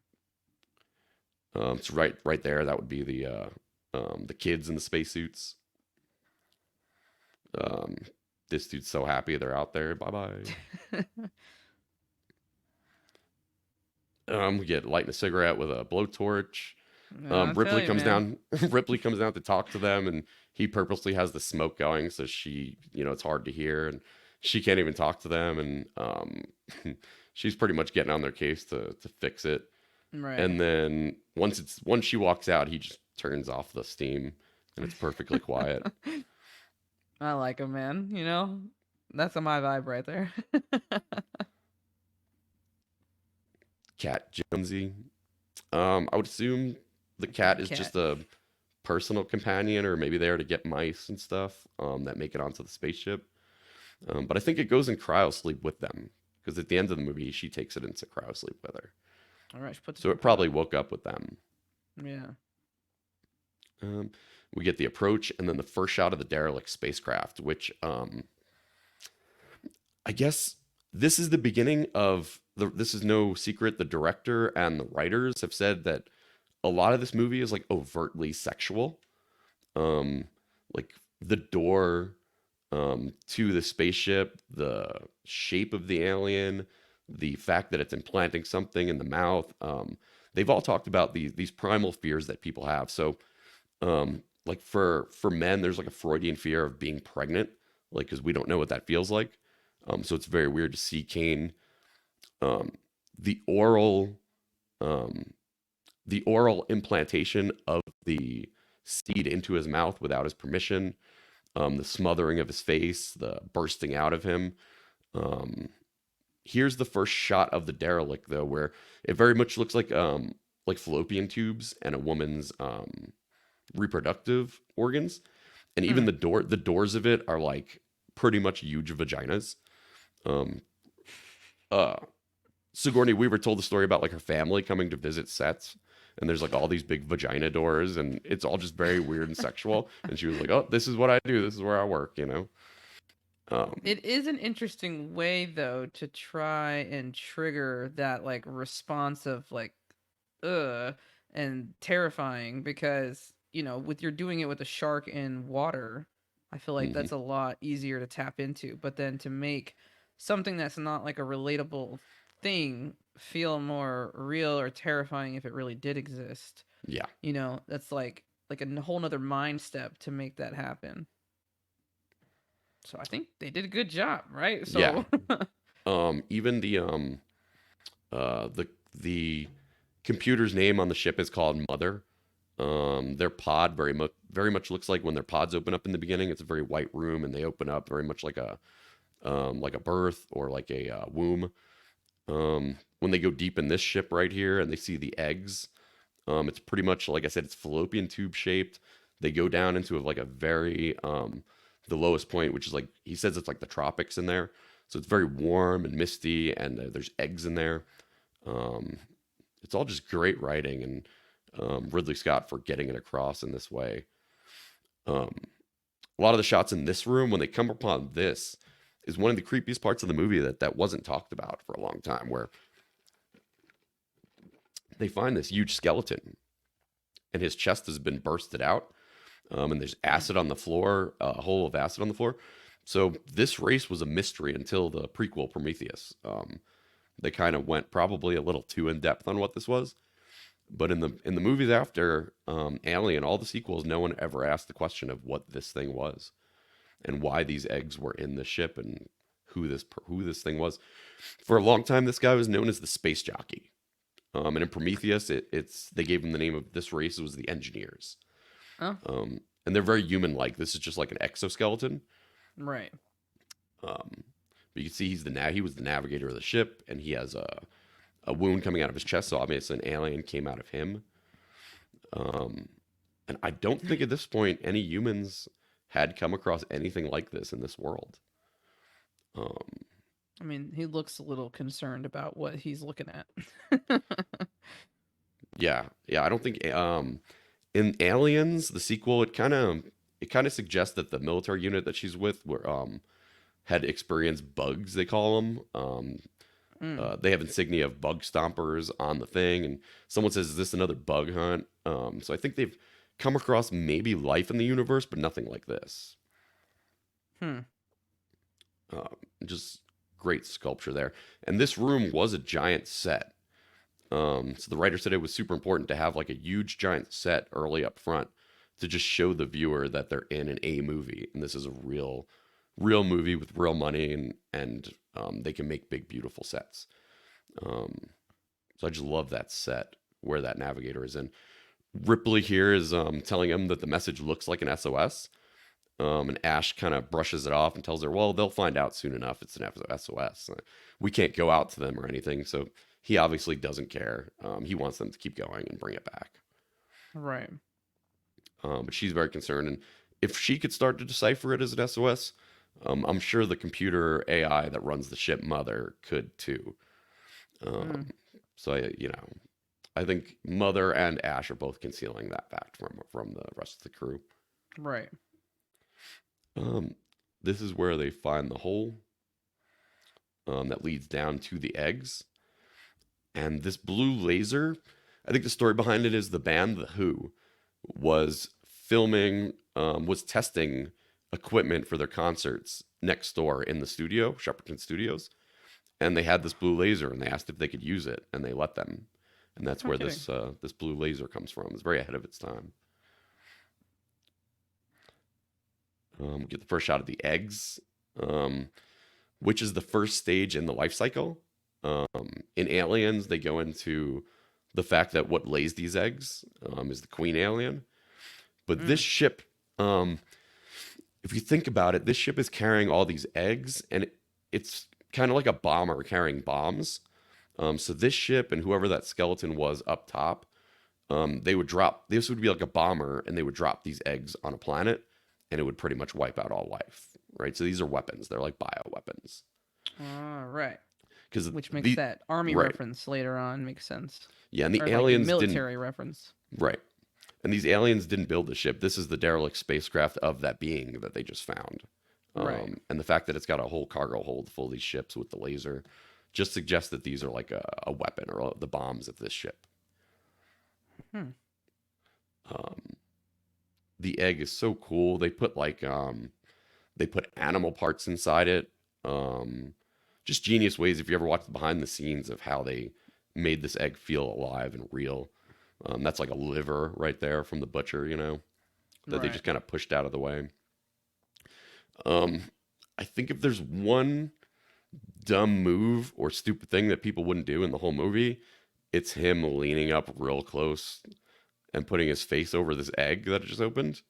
it's right there. That would be the kids in the spacesuits. Um, this dude's so happy they're out there. Bye bye. We get lighting a cigarette with a blowtorch. I feel Ripley you, comes man. down. Ripley comes down to talk to them, and he purposely has the smoke going, so it's hard to hear, and she can't even talk to them, and she's pretty much getting on their case to fix it. Right. And then once she walks out, he just turns off the steam, and it's perfectly quiet. I like him, man. That's my vibe right there. Cat Jonesy. I would assume the I cat got is cat. just a personal companion, or maybe there to get mice and stuff that make it onto the spaceship. But I think it goes in cryo sleep with them because at the end of the movie, she takes it into cryo sleep with her. All right, she puts it So in it probably cryo. woke up with them. Yeah. Um, we get the approach and then the first shot of the derelict spacecraft, which I guess this is the beginning of This is no secret. The director and the writers have said that a lot of this movie is like overtly sexual. Um, like the door to the spaceship, the shape of the alien, the fact that it's implanting something in the mouth. They've all talked about these primal fears that people have. So, like for men, there's like a Freudian fear of being pregnant, like because we don't know what that feels like. So it's very weird to see Kane. Um, the oral, um, the oral implantation of the seed into his mouth without his permission, the smothering of his face, the bursting out of him. Um, Here's the first shot of the derelict, though, where it very much looks like fallopian tubes and a woman's reproductive organs, and even Hmm. the doors of it are like pretty much huge vaginas. Um, uh, Sigourney Weaver told the story about like her family coming to visit sets, and there's like all these big vagina doors, and it's all just very weird and sexual. And she was like, "Oh, this is what I do. This is where I work," you know. Um, It is an interesting way though to try and trigger that like response of like ugh and terrifying because, with you're doing it with a shark in water, I feel like mhm. that's a lot easier to tap into, but then to make something that's not like a relatable thing feel more real or terrifying if it really did exist. Yeah, That's like a whole nother mind step to make that happen. So I think they did a good job, right? yeah. So Even the computer's name on the ship is called Mother. Their pod very much looks like when their pods open up in the beginning. It's a very white room, and they open up very much like a birth or like a womb. When they go deep in this ship right here, and they see the eggs, it's pretty much like I said, it's fallopian tube shaped. They go down into like a very the lowest point, which is like he says it's like the tropics in there. So it's very warm and misty, and there's eggs in there. Um, it's all just great writing, and Ridley Scott for getting it across in this way. Um, a lot of the shots in this room, when they come upon this, is one of the creepiest parts of the movie that wasn't talked about for a long time, where they find this huge skeleton, and his chest has been bursted out, and there's mm, acid on the floor, a hole of acid on the floor. So this race was a mystery until the prequel Prometheus. They kind of went probably a little too in depth on what this was. But in the movies after Alien, all the sequels, no one ever asked the question of what this thing was and why these eggs were in the ship and who this thing was. For a long time, this guy was known as the space jockey. And in Prometheus, it's they gave him the name of this race. It was the engineers, oh, and they're very human-like. This is just like an exoskeleton. right. Um, but you can see he was the navigator of the ship, and he has a wound coming out of his chest. So obviously, an alien came out of him. Um, and I don't think at this point any humans had come across anything like this in this world. Um, I mean, he looks a little concerned about what he's looking at. yeah, yeah. I don't think in Aliens, the sequel, it kind of suggests that the military unit that she's with were had experienced bugs. They call them. Mm. They have insignia of bug stompers on the thing, and someone says, "Is this another bug hunt?" So I think they've come across maybe life in the universe, but nothing like this. Hmm. Just great sculpture there. And this room was a giant set. So the writer said it was super important to have like a huge giant set early up front to just show the viewer that they're in an A movie, and this is a real movie with real money, and they can make big beautiful sets. Um, so I just love that set where that navigator is in. Ripley here is telling him that the message looks like an SOS. And Ash kind of brushes it off and tells her, "Well, they'll find out soon enough. It's an SOS. We can't go out to them or anything." So he obviously doesn't care. He wants them to keep going and bring it back. Right. But she's very concerned. And if she could start to decipher it as an SOS, I'm sure the computer AI that runs the ship Mother could too. Mm. Um, so I think Mother and Ash are both concealing that fact from the rest of the crew. Right. Um, this is where they find the hole that leads down to the eggs. And this blue laser, I think the story behind it is the band The Who was was testing equipment for their concerts next door in the studio, Shepperton Studios. And they had this blue laser, and they asked if they could use it, and they let them. And that's No where kidding. this blue laser comes from. It's very ahead of its time. We get the first shot of the eggs, um, which is the first stage in the life cycle. In Aliens, they go into the fact that what lays these eggs is the queen alien. But this Mm. ship, um, if you think about it, this ship is carrying all these eggs, and it's kind of like a bomber carrying bombs. So this ship and whoever that skeleton was up top, they would drop. This would be like a bomber, and they would drop these eggs on a planet, and it would pretty much wipe out all life. Right. So these are weapons. They're like bio weapons. All right. because which makes the that army right, reference later on makes sense, yeah, and the or like aliens didn't military reference. right, and these aliens didn't build the ship. This is the derelict spacecraft of that being that they just found. Right. And the fact that it's got a whole cargo hold full of these ships with the laser just suggests that these are like a weapon or the bombs of this ship. Hmm. Um, the egg is so cool. They put animal parts inside it. Um, just genius ways. If you ever watch the behind the scenes of how they made this egg feel alive and real, that's like a liver right there from the butcher, that they Right. just kind of pushed out of the way. Um, I think if there's one dumb move or stupid thing that people wouldn't do in the whole movie, it's him leaning up real close and putting his face over this egg that just opened.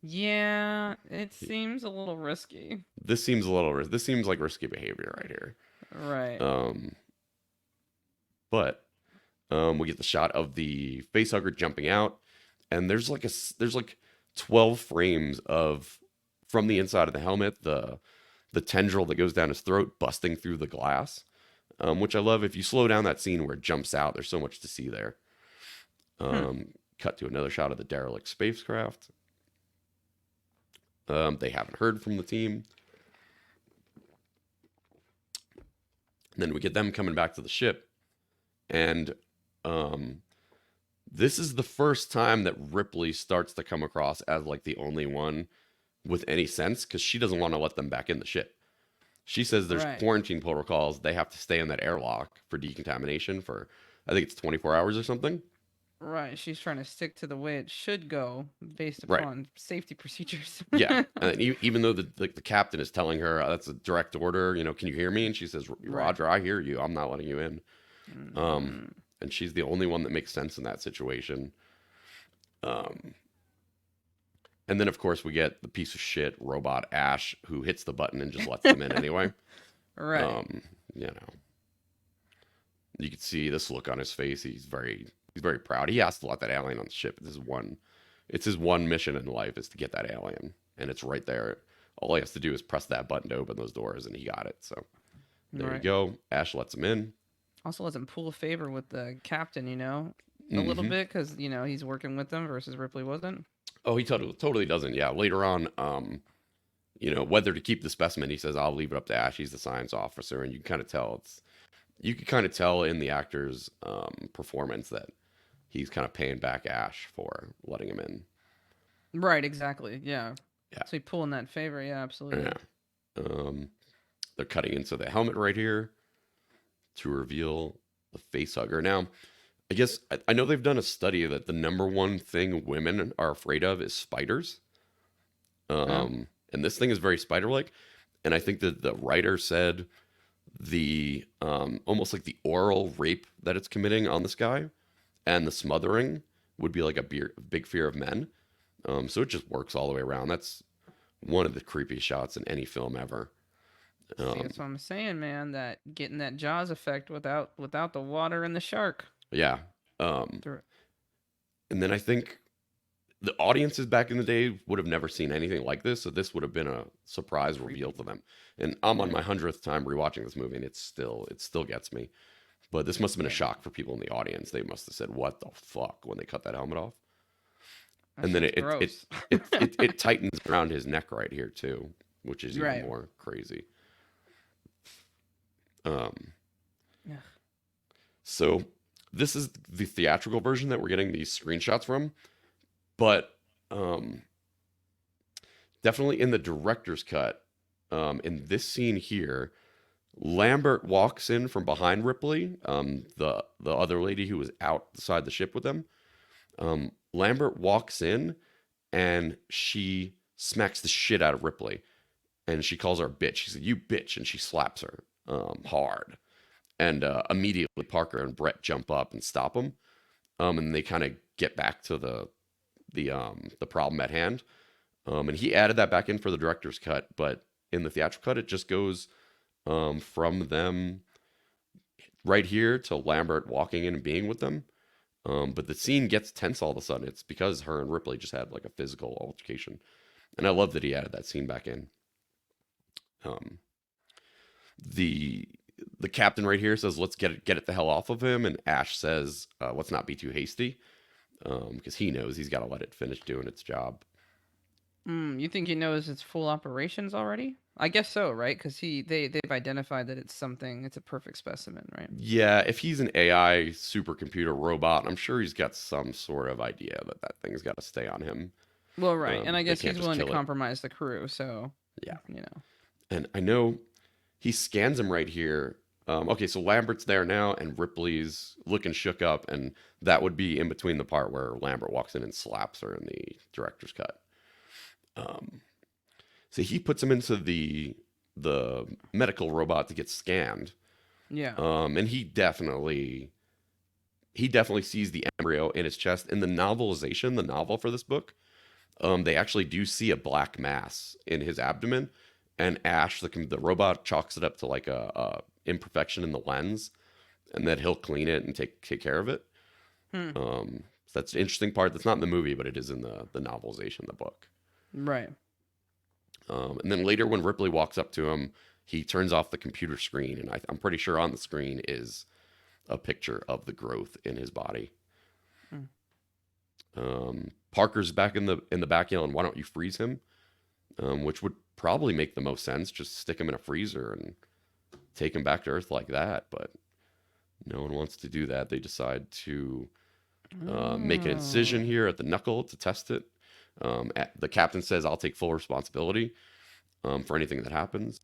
Yeah, it seems a little risky. This seems like risky behavior right here. Right. Um, but we get the shot of the facehugger jumping out, and there's like 12 frames of from the inside of the helmet, the tendril that goes down his throat busting through the glass, which I love. If you slow down that scene where it jumps out, there's so much to see there. Hmm. Cut to another shot of the derelict spacecraft. They haven't heard from the team. And then we get them coming back to the ship, and um, this is the first time that Ripley starts to come across as like the only one with any sense because she doesn't want to let them back in the ship. She says there's Right. quarantine protocols. They have to stay in that airlock for decontamination for, I think it's 24 hours or something. Right. She's trying to stick to the way it should go based Right. upon safety procedures. Yeah. And even though the captain is telling her that's a direct order, can you hear me? And she says, Right. Roger, I hear you. I'm not letting you in. Um, Mm. and she's the only one that makes sense in that situation. Um, and then, of course, we get the piece of shit robot Ash who hits the button and just lets them in anyway. Right. Um, you know, you can see this look on his face. He's very proud. He has to let that alien on the ship. It's his one mission in life is to get that alien, and it's right there. All he has to do is press that button to open those doors, and he got it. So there you Right. go. Ash lets him in. Also lets him pull a favor with the captain, a little Hmm. bit because, he's working with them versus Ripley wasn't. Oh, he totally doesn't. Yeah, later on, whether to keep the specimen, he says, "I'll leave it up to Ash. He's the science officer," and you can kind of tell in the actor's performance that he's kind of paying back Ash for letting him in. Right. Exactly. Yeah. Yeah, So he pulling that favor. Yeah. yeah. Absolutely. Um, they're cutting into the helmet right here to reveal the face hugger. Now, I guess I know they've done a study that the number one thing women are afraid of is spiders. Oh. And this thing is very spider-like. And I think that the writer said the almost like the oral rape that it's committing on this guy and the smothering would be like big fear of men. So it just works all the way around. That's one of the creepiest shots in any film ever. See, Um, that's what I'm saying, man. That getting that Jaws effect without the water and the shark. yeah. Um, Through and then I think the audiences back in the day would have never seen anything like this, so this would have been a surprise reveal creepy. to them. And I'm on Yeah. my 100th time rewatching this movie, and it still gets me. But this must have been a Yeah. shock for people in the audience. They must have said, "What the fuck?" when they cut that helmet off. That And then shit's gross. it tightens around his neck right here too, which is even Right. more crazy. Um, Yeah. so this is the theatrical version that we're getting these screenshots from, but um, definitely in the director's cut, in this scene here, Lambert walks in from behind Ripley, the other lady who was outside the ship with them. Lambert walks in and she smacks the shit out of Ripley, and she calls her a bitch. She said, "You bitch," and she slaps her hard. And immediately Parker and Brett jump up and stop them. And they kind of get back to the problem at hand. And he added that back in for the director's cut, but in the theatrical cut, it just goes from them right here to Lambert walking in and being with them. But the scene gets tense all of a sudden. It's because her and Ripley just had like a physical altercation, and I love that he added that scene back in. Um, the the captain right here says, "Let's get it the hell off of him," and Ash says, "Let's not be too hasty," because he knows he's got to let it finish doing its job. You think he knows its full operations already? I guess so, right? Because they've identified that it's something. It's a perfect specimen, right? Yeah, if he's an AI supercomputer robot, I'm sure he's got some sort of idea that that thing's got to stay on him. Well, right, and I They guess can't he's just willing to kill it. compromise the crew, so Yeah, you know. and I know he scans him right here. Okay, so Lambert's there now, and Ripley's looking shook up, and that would be in between the part where Lambert walks in and slaps her in the director's cut. Um, so he puts him into the medical robot to get scanned, Yeah, and he definitely sees the embryo in his chest. In the novelization, the novel for this book, they actually do see a black mass in his abdomen, and Ash, the robot, chalks it up to like a imperfection in the lens, and that he'll clean it and take care of it. hmm. So that's the interesting part. That's not in the movie, but it is in the novelization, the book. Right. And then later, when Ripley walks up to him, he turns off the computer screen, and I'm pretty sure on the screen is a picture of the growth in his body. Hmm. Parker's back in the back yelling, "Why don't you freeze him?" Which would probably make the most sense. Just stick him in a freezer and take him back to Earth like that. But no one wants to do that. They decide to make an incision Oh, here at the knuckle to test it. The captain says, "I'll take full responsibility for anything that happens."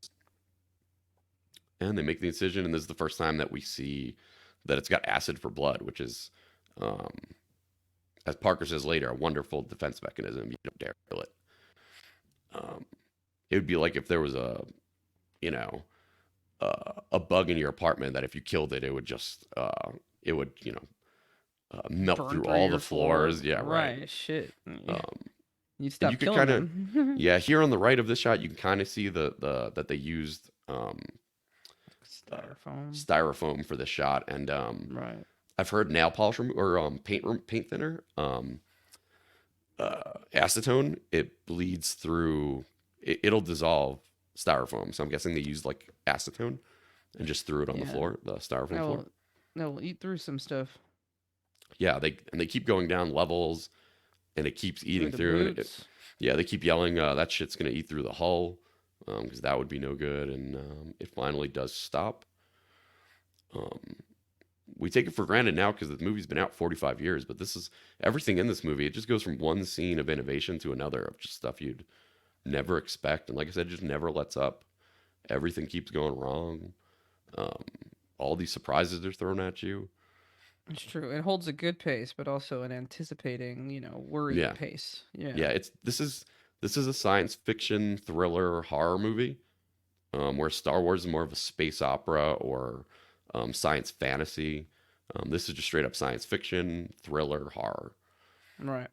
And they make the incision, and this is the first time that we see that it's got acid for blood, which is, um, as Parker says later, a wonderful defense mechanism. You don't dare kill it. Um, it would be like if there was you know, a bug in your apartment that if you killed it, it would, melt burn through through all the your floor. floors. Yeah, right. Right. Shit. Yeah. Um, You'd and you stop could killing kind of, them. yeah, here on the right of this shot, you can kind of see the that they used uh, Styrofoam. styrofoam for this shot, and Right. I've heard nail polish or paint thinner, acetone, it bleeds through. It'll dissolve styrofoam. So I'm guessing they used like acetone and just threw it on the Yeah. floor, the styrofoam floor. No, no, eat through some stuff. Yeah, they keep going down levels, and it keeps Through eating the through. And boots. yeah, they keep yelling, "That shit's gonna eat through the hull," because that would be no good. And it finally does stop. Um, we take it for granted now because the movie's been out 45 years, but this is everything in this movie. It just goes from one scene of innovation to another of just stuff you'd never expect. And like I said, it just never lets up. Everything keeps going wrong. Um, all these surprises are thrown at you. It's true. It holds a good pace, but also an anticipating, worrying Yeah, pace. Yeah. yeah. This is a science fiction thriller horror movie, where Star Wars is more of a space opera or science fantasy. This is just straight up science fiction thriller horror. Right.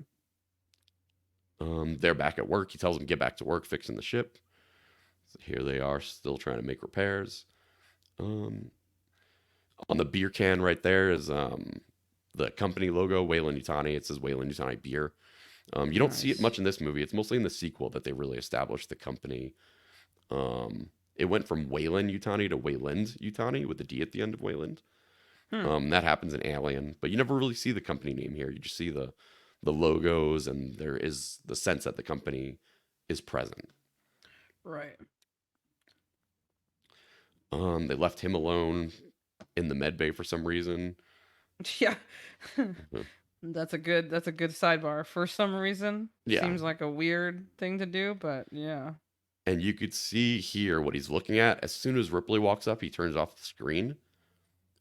They're back at work. He tells them get back to work fixing the ship. So here they are, still trying to make repairs. Um, on the beer can right there is the company logo, Wayland Yutani. It says Wayland Yutani beer. You don't see it Nice. much in this movie. It's mostly in the sequel that they really established the company. It went from Wayland Yutani to Wayland Yutani with the D at the end of Wayland. Hmm. That happens in Alien, but you never really see the company name here. You just see the logos, and there is the sense that the company is present. Right. They left him alone in the med bay for some reason. Yeah. Mhm. That's a good sidebar. For some reason, Yeah, seems like a weird thing to do, but yeah. and you could see here what he's looking at. As soon as Ripley walks up, he turns off the screen,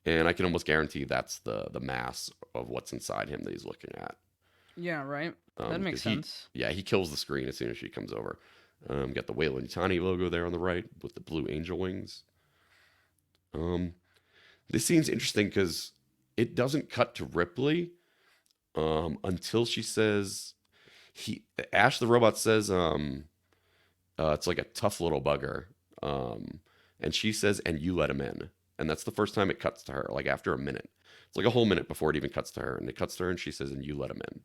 and I can almost guarantee that's the mass of what's inside him that he's looking at. Yeah, right. That makes Because he, sense. yeah, he kills the screen as soon as she comes over. Got the Wayland Tani logo there on the right with the blue angel wings. Um, this scene's interesting because it doesn't cut to Ripley until she says he Ash the robot says it's like a tough little bugger, um, and she says and you let him in, and that's the first time it cuts to her. Like after a minute, it's like a whole minute before it even cuts to her, and it cuts to her and she says and you let him in.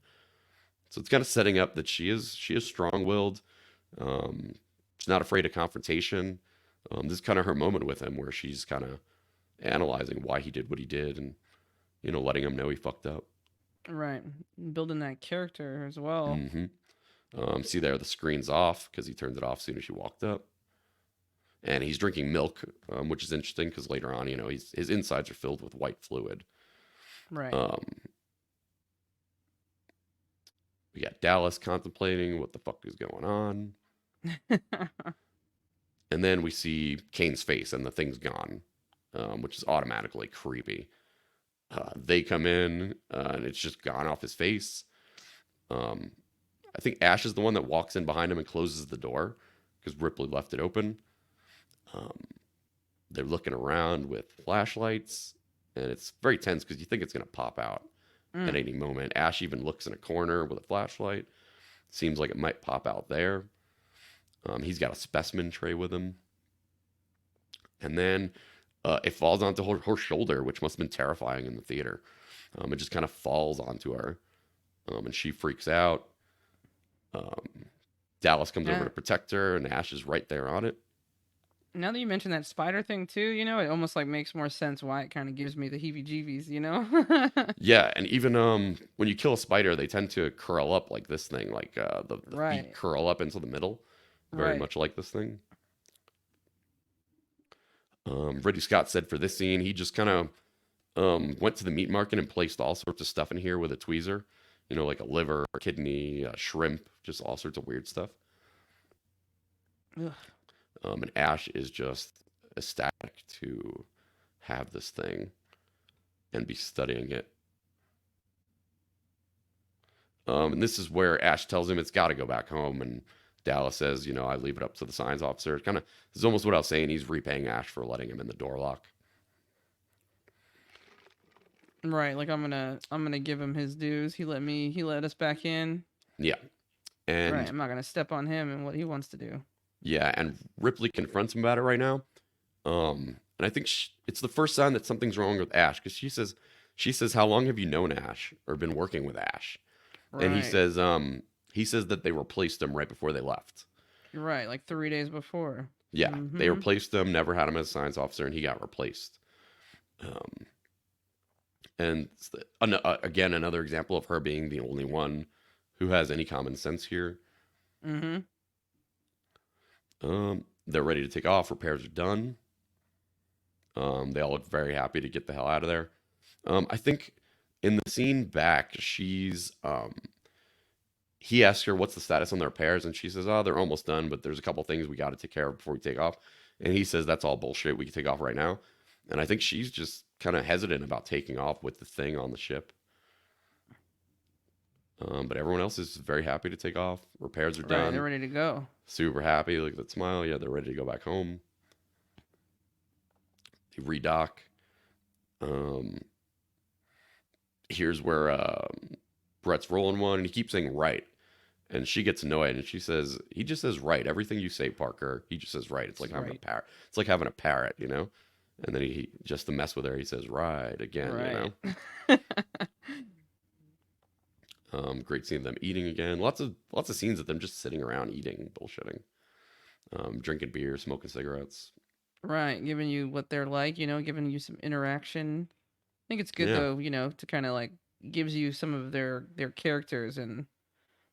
So it's kind of setting up that she is strong willed. Um, she's not afraid of confrontation. This is kind of her moment with him where she's kind of analyzing why he did what he did, and letting him know he fucked up. Right. Building that character as well. Hmm. See there, the screen's off because he turned it off as soon as she walked up, and he's drinking milk, which is interesting because later on, his insides are filled with white fluid. Right. Um, we got Dallas contemplating what the fuck is going on, and then we see Kane's face, and the thing's gone, which is automatically creepy. They come in, and it's just gone off his face. Um, I think Ash is the one that walks in behind him and closes the door because Ripley left it open. Um, they're looking around with flashlights, and it's very tense because you think it's going to pop out at Mm. any moment. Ash even looks in a corner with a flashlight. Seems like it might pop out there. He's got a specimen tray with him. And then it falls onto her shoulder, which must have been terrifying in the theater. It just kind of falls onto her, and she freaks out. Um, Dallas comes over Yeah. to protect her, and Ash is right there on it. Now that you mentioned that spider thing too, it almost like makes more sense why it kind of gives me the heebie-jeebies. Yeah, and even when you kill a spider, they tend to curl up like this thing, like the feet Right. curl up into the middle, very Right. much like this thing. Ridley Scott said for this scene, he just kind of went to the meat market and placed all sorts of stuff in here with a tweezer, like a liver, a kidney, a shrimp, just all sorts of weird stuff. Ugh. And Ash is just ecstatic to have this thing and be studying it. And this is where Ash tells him it's got to go back home, and Dallas says, I leave it up to the science officer. It's kind of, this is almost what I was saying. He's repaying Ash for letting him in the door lock. Right. Like I'm gonna give him his dues. He let us back in. Yeah, Right. and I'm not gonna step on him and what he wants to do. yeah, and Ripley confronts him about it right now. And I think it's the first sign that something's wrong with Ash because she says, "How long have you known Ash or been working with Ash?" And he Right. says, he says that they replaced him right before they left. You're right. Like 3 days before. Yeah, they Mm-hmm. replaced him, never had him as a science officer, and he got replaced. Um, and again, another example of her being the only one who has any common sense here. Mm-hmm. They're ready to take off. Repairs are done. They all look very happy to get the hell out of there. I think in the scene back, he asks her what's the status on the repairs, and she says, "Oh, they're almost done, but there's a couple things we got to take care of before we take off." And he says, "That's all bullshit. We can take off right now." And I think she's just kind of hesitant about taking off with the thing on the ship. But everyone else is very happy to take off. Repairs are Right. They're done. ready to go. Super happy. Look at that smile. Yeah, they're ready to go back home. They redock. Um, Here's where Brett's rolling one, and he keeps saying right. And she gets annoyed, and she says, "He just says right. Everything you say, Parker, he just says right. It's like It's having a right. parrot. It's like having a parrot. And then he just to mess with her, he says right again. Right. Great scene of them eating again. Lots of scenes of them just sitting around eating, bullshitting, drinking beer, smoking cigarettes. Right. Giving you what they're like. Giving you some interaction. I think it's good Yeah, though. To kind of like gives you some of their characters, and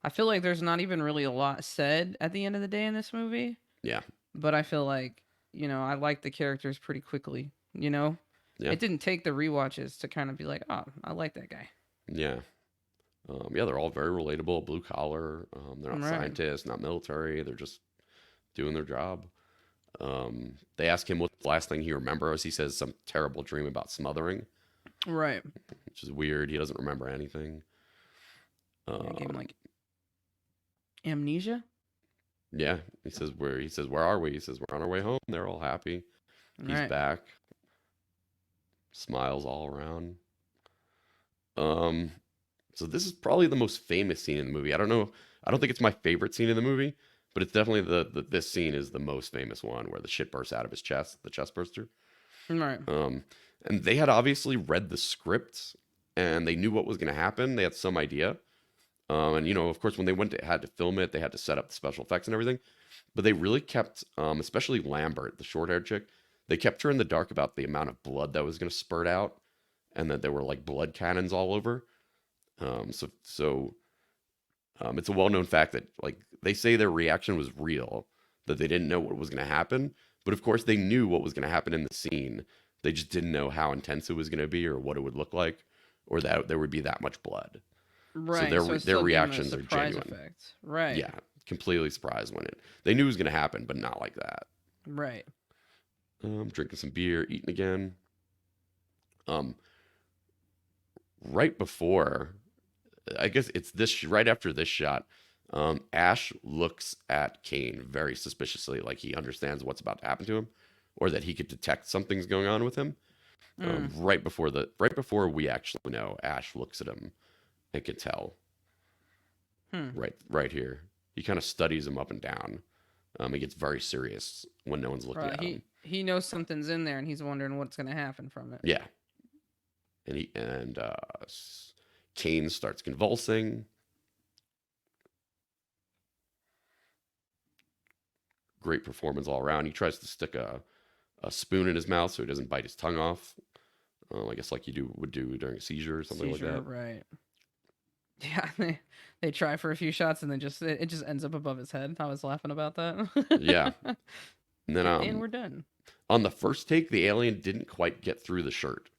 I feel like there's not even really a lot said at the end of the day in this movie. yeah, But I feel like I like the characters pretty quickly. yeah, It didn't take the rewatches to kind of be like, oh, I like that guy. yeah. Yeah, they're all very relatable, blue collar. They're not Right. scientists, not military. They're just doing their job. They ask him what the last thing he remembers. He says some terrible dream about smothering, Right. which is weird. He doesn't remember anything. Yeah, gave him Um, like amnesia. yeah, he says where are we? He says we're on our way home. They're all happy. He's Right. back. Smiles all around. Um, so this is probably the most famous scene in the movie. I don't know. I don't think it's my favorite scene in the movie, but it's definitely this scene is the most famous one where the shit bursts out of his chest, the chest burster. Right. Um, and they had obviously read the script and they knew what was going to happen. They had some idea. And of course, when they had to film it, they had to set up the special effects and everything. But they really kept, especially Lambert, the short-haired chick, they kept her in the dark about the amount of blood that was going to spurt out, and that there were like blood cannons all over. It's a well-known fact that like they say their reaction was real, that they didn't know what was going to happen, but of course they knew what was going to happen in the scene. They just didn't know how intense it was going to be or what it would look like, or that there would be that much blood. So Right. So it their still gave him a reactions are surprise genuine. effect. Right. Yeah, completely surprised when it they knew it was going to happen, but not like that. Right. Drinking some beer, eating again. Um, right before, I guess it's this right after this shot. Ash looks at Kane very suspiciously, like he understands what's about to happen to him, or that he could detect something's going on with him. Mm. Right before we actually know, Ash looks at him and can tell. Hmm. Right here, he kind of studies him up and down. He gets very serious when no one's looking Right. at him. He knows something's in there, and he's wondering what's gonna happen from it. Yeah, and Kane starts convulsing. Great performance all around. He tries to stick a spoon in his mouth so he doesn't bite his tongue off. I guess like you would do during a seizure or something like Seizure. that. Right. Yeah. They try for a few shots, and then it just ends up above his head. I was laughing about Yeah. that. And then And we're done. on the first take, the alien didn't quite get through the shirt.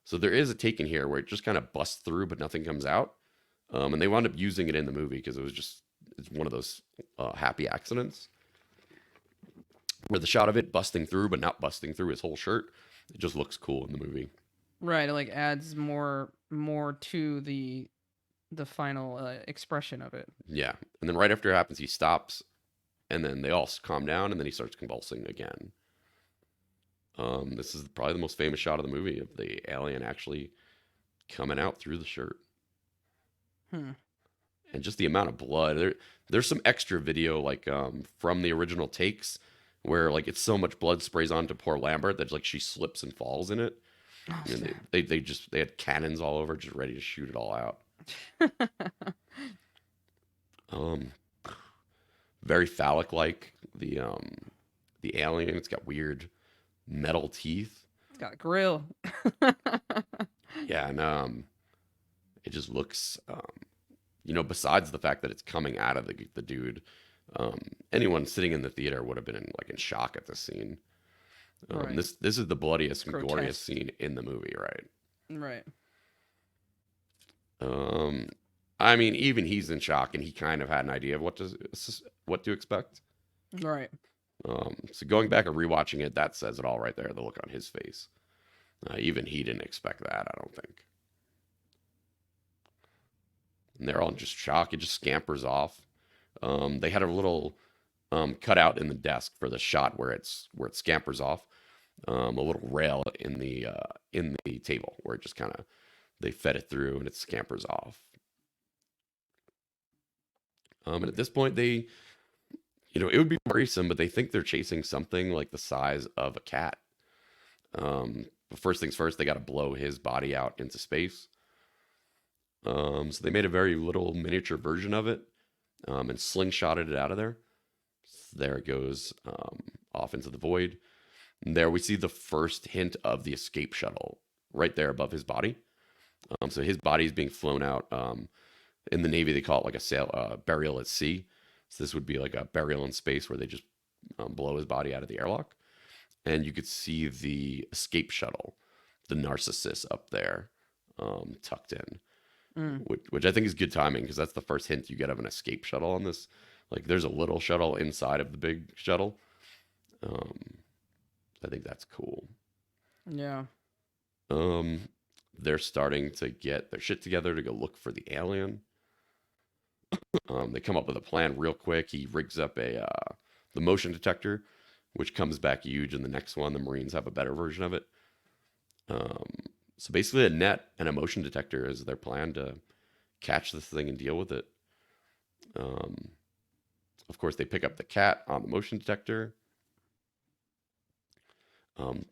So there is a take in here where it just kind of busts through, but nothing comes out. And they wound up using it in the movie because it's one of those happy accidents where the shot of it busting through, but not busting through his whole shirt, it just looks cool in the movie. Right. It like adds more to the final expression of it. Yeah. And then right after it happens, he stops, and then they all calm down, and then he starts convulsing again. This is probably the most famous shot of the movie of the alien actually coming out through the shirt. Hmm. And just the amount of blood. There's some extra video like from the original takes where like it's so much blood sprays onto poor Lambert that like she slips and falls in it. Oh, And snap. they had cannons all over, just ready to shoot it all out. Um, very phallic like the alien. It's got weird metal teeth. It's got a grill. Yeah, and it just looks besides the fact that it's coming out of the dude, anyone sitting in the theater would have been in shock at this scene. Right. This is the bloodiest and goriest Grotesque. scene in the movie, right? Right. Um, I mean, even he's in shock, and he kind of had an idea of what to expect. Right. So going back and rewatching it, that says it all right there. The look on his face. Even he didn't expect that, I don't think. And they're all in just shock. It just scampers off. They had a little cutout in the desk for the shot where it scampers off. A little rail in the table where it just kind of they fed it through and it scampers off. And at this point, it would be worrisome, but they think they're chasing something like the size of a cat. But first things first, they got to blow his body out into space. So they made a very little miniature version of it and slingshotted it out of there. So there it goes off into the void. And there we see the first hint of the escape shuttle right there above his body. So his body is being flown out. In the Navy, they call it like a burial at sea. So this would be like a burial in space where they just blow his body out of the airlock. And you could see the escape shuttle, the Narcissus up there, tucked in, Mm. which I think is good timing because that's the first hint you get of an escape shuttle on this. Like there's a little shuttle inside of the big shuttle. Um, I think that's cool. Yeah. Um, they're starting to get their shit together to go look for the alien. They come up with a plan real quick. He rigs up the motion detector, which comes back huge in the next one. The Marines have a better version of it. Um, so basically, a net and a motion detector is their plan to catch this thing and deal with it. Um, of course, they pick up the cat on the motion detector.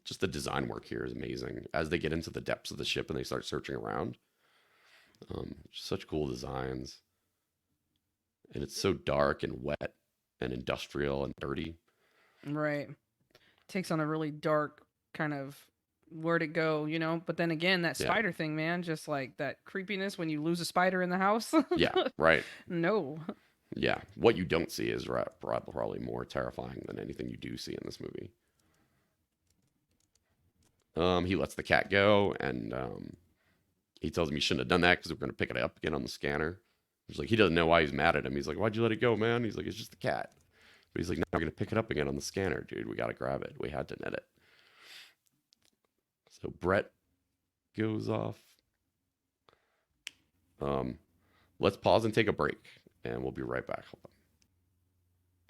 Just the design work here is amazing. As they get into the depths of the ship and they start searching around, such cool designs. And it's so dark and wet and industrial and dirty. Right. Takes on a really dark kind of where'd it go, But then again, that Yeah. spider thing, man, just like that creepiness when you lose a spider in the house. Yeah. Right. No. Yeah. What you don't see is probably more terrifying than anything you do see in this movie. He lets the cat go, and he tells him he shouldn't have done that because we're going to pick it up again on the scanner. He's like, he doesn't know why he's mad at him. He's like, why'd you let it go, man? He's like, it's just a cat. But he's like, no, we're going to pick it up again on the scanner, dude. We got to grab it. We had to net it. So Brett goes off. Let's pause and take a break, and we'll be right back. Hold on.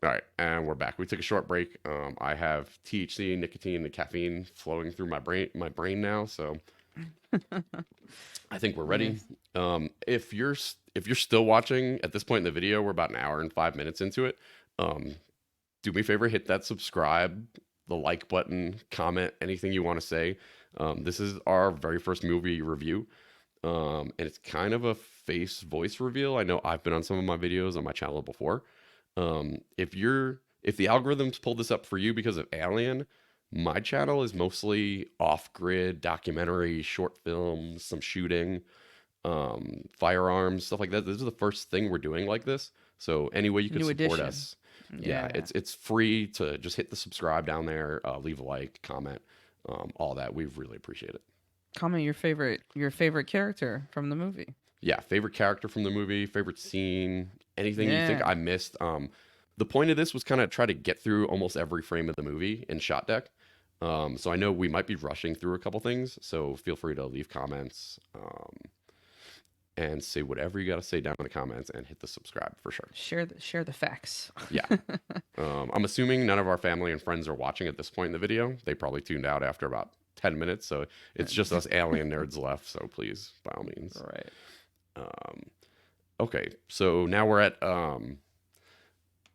All right, and we're back. We took a short break. I have THC, nicotine, and caffeine flowing through my brain now, so I think we're ready. Nice. If you're still watching at this point in the video, we're about an hour and 5 minutes into it. Do me a favor, hit that subscribe, the like button, comment anything you want to say. This is our very first movie review, and it's kind of a face voice reveal. I know I've been on some of my videos on my channel before. If the algorithms pulled this up for you because of Alien, my channel is mostly off-grid documentary, short films, some shooting, firearms, stuff like that. This is the first thing we're doing like this. So any way you could New support edition. us, yeah, Yeah. it's free to just hit the subscribe down there, leave a like, comment, all that. We really appreciate it. Comment your favorite character from the movie. Yeah, favorite character from the movie, favorite scene, anything you think Yeah. I missed. The point of this was kind of try to get through almost every frame of the movie in shot deck. So I know we might be rushing through a couple things, so feel free to leave comments, and say whatever you got to say down in the comments, and hit the subscribe for sure. Share the facts. Yeah. I'm assuming none of our family and friends are watching at this point in the video. They probably tuned out after about 10 minutes, so it's just us alien nerds left. So please, by all means. Right. Okay, so now we're at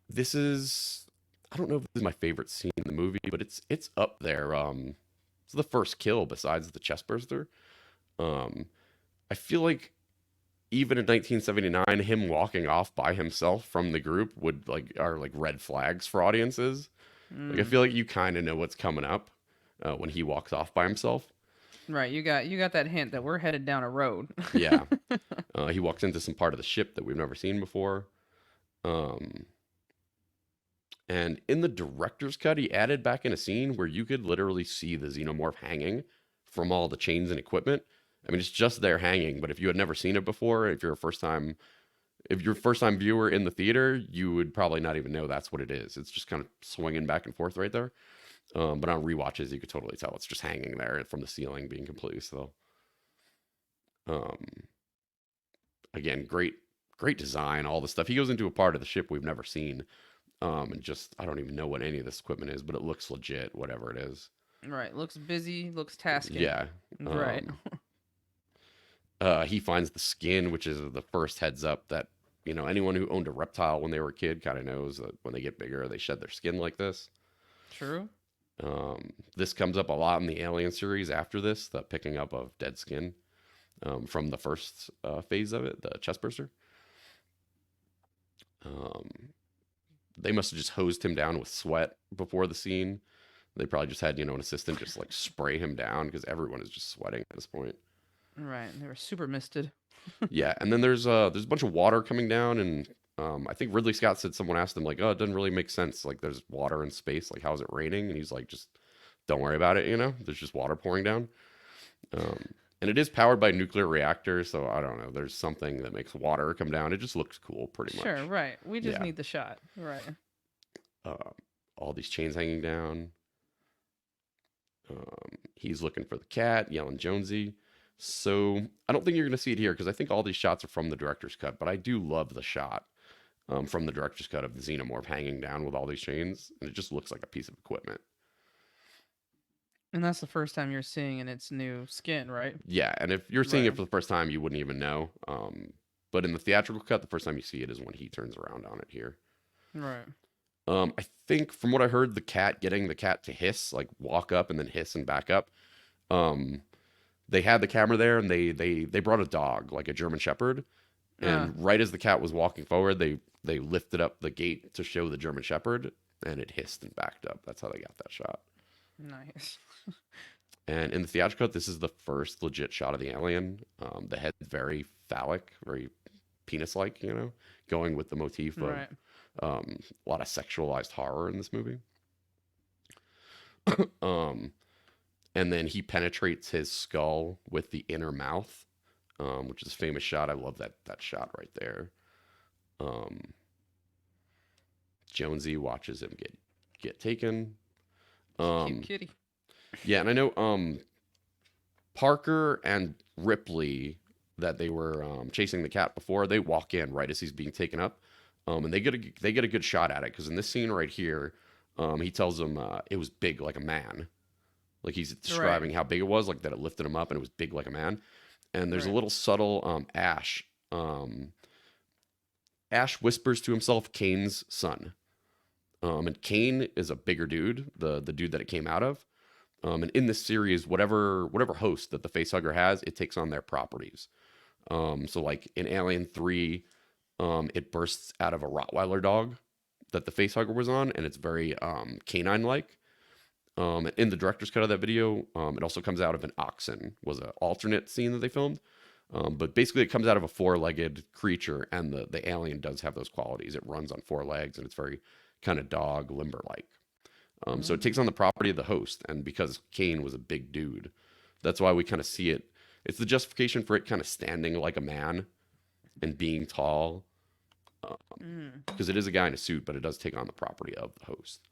this is, I don't know if this is my favorite scene in the movie, but it's up there. It's the first kill besides the chest burster. I feel like even in 1979, him walking off by himself from the group are like red flags for audiences. Like I Mm. feel like you kind of know what's coming up when he walks off by himself. Right. You got that hint that we're headed down a road. Yeah, he walks into some part of the ship that we've never seen before. Um, and in the director's cut, he added back in a scene where you could literally see the xenomorph hanging from all the chains and equipment. I mean, it's just there hanging, but if you had never seen it before, if you're a first time viewer in the theater, you would probably not even know that's what it is. It's just kind of swinging back and forth right there. But on rewatches, you could totally tell it's just hanging there from the ceiling, being completely still. Um, Again, great design, all the stuff. He goes into a part of the ship we've never seen, and just I don't even know what any of this equipment is, but it looks legit, whatever it is. Right. Looks busy. Looks tasking. Yeah. Right. He finds the skin, which is the first heads up that anyone who owned a reptile when they were a kid kind of knows that when they get bigger, they shed their skin like this. True. This comes up a lot in the Alien series after this, the picking up of dead skin from the first phase of it, the chest burster. They must have just hosed him down with sweat before the scene. They probably just had, an assistant just like spray him down because everyone is just sweating at this point. Right. They were super misted. Yeah, and then there's a bunch of water coming down, and I think Ridley Scott said someone asked him like, "Oh, it doesn't really make sense. Like, there's water in space. Like, how is it raining?" And he's like, "Just don't worry about it. There's just water pouring down." And it is powered by nuclear reactors, so I don't know. There's something that makes water come down. It just looks cool, pretty much. Sure. Right. We just Yeah. need the shot. Right. All these chains hanging down. He's looking for the cat, yelling Jonesy. So I don't think you're going to see it here because I think all these shots are from the director's cut, but I do love the shot from the director's cut of the xenomorph hanging down with all these chains, and it just looks like a piece of equipment. And that's the first time you're seeing in its new skin, right? Yeah, and if you're seeing it Right. for the first time, you wouldn't even know. But in the theatrical cut, the first time you see it is when he turns around on it here. Right. I think from what I heard, getting the cat to hiss, like walk up and then hiss and back up. They had the camera there, and they brought a dog, like a German Shepherd, and right as the cat was walking forward, they lifted up the gate to show the German Shepherd, and it hissed and backed up. That's how they got that shot. Nice. And in the theatrical cut, this is the first legit shot of the alien. The head's very phallic, very penis-like, going with the motif of Right. a lot of sexualized horror in this movie. Um, and then he penetrates his skull with the inner mouth, which is a famous shot. I love that shot right there. Um, Jonesy watches him get taken. It's a cute Um, kitty. yeah, and I know Parker and Ripley that they were chasing the cat before. They walk in right as he's being taken up, and they get a good shot at it because in this scene right here, he tells them it was big like a man. Like he's Right. describing how big it was, like that it lifted him up and it was big like a man. And there's a Right. little subtle Ash. Ash whispers to himself, Kane's son. And Kane is a bigger dude, the dude that it came out of. And in this series, whatever host that the facehugger has, it takes on their properties. So like in Alien 3, it bursts out of a Rottweiler dog that the facehugger was on, and it's very canine like. In the director's cut of that video, it also comes out of an oxen, was an alternate scene that they filmed. But basically, it comes out of a four-legged creature, and the alien does have those qualities. It runs on four legs, and it's very kind of dog limber-like. So it takes Mm. on the property of the host, and because Kane was a big dude, that's why we kind of see it. It's the justification for it kind of standing like a man and being tall, Mm. because it is a guy in a suit, but it does take on the property of the host.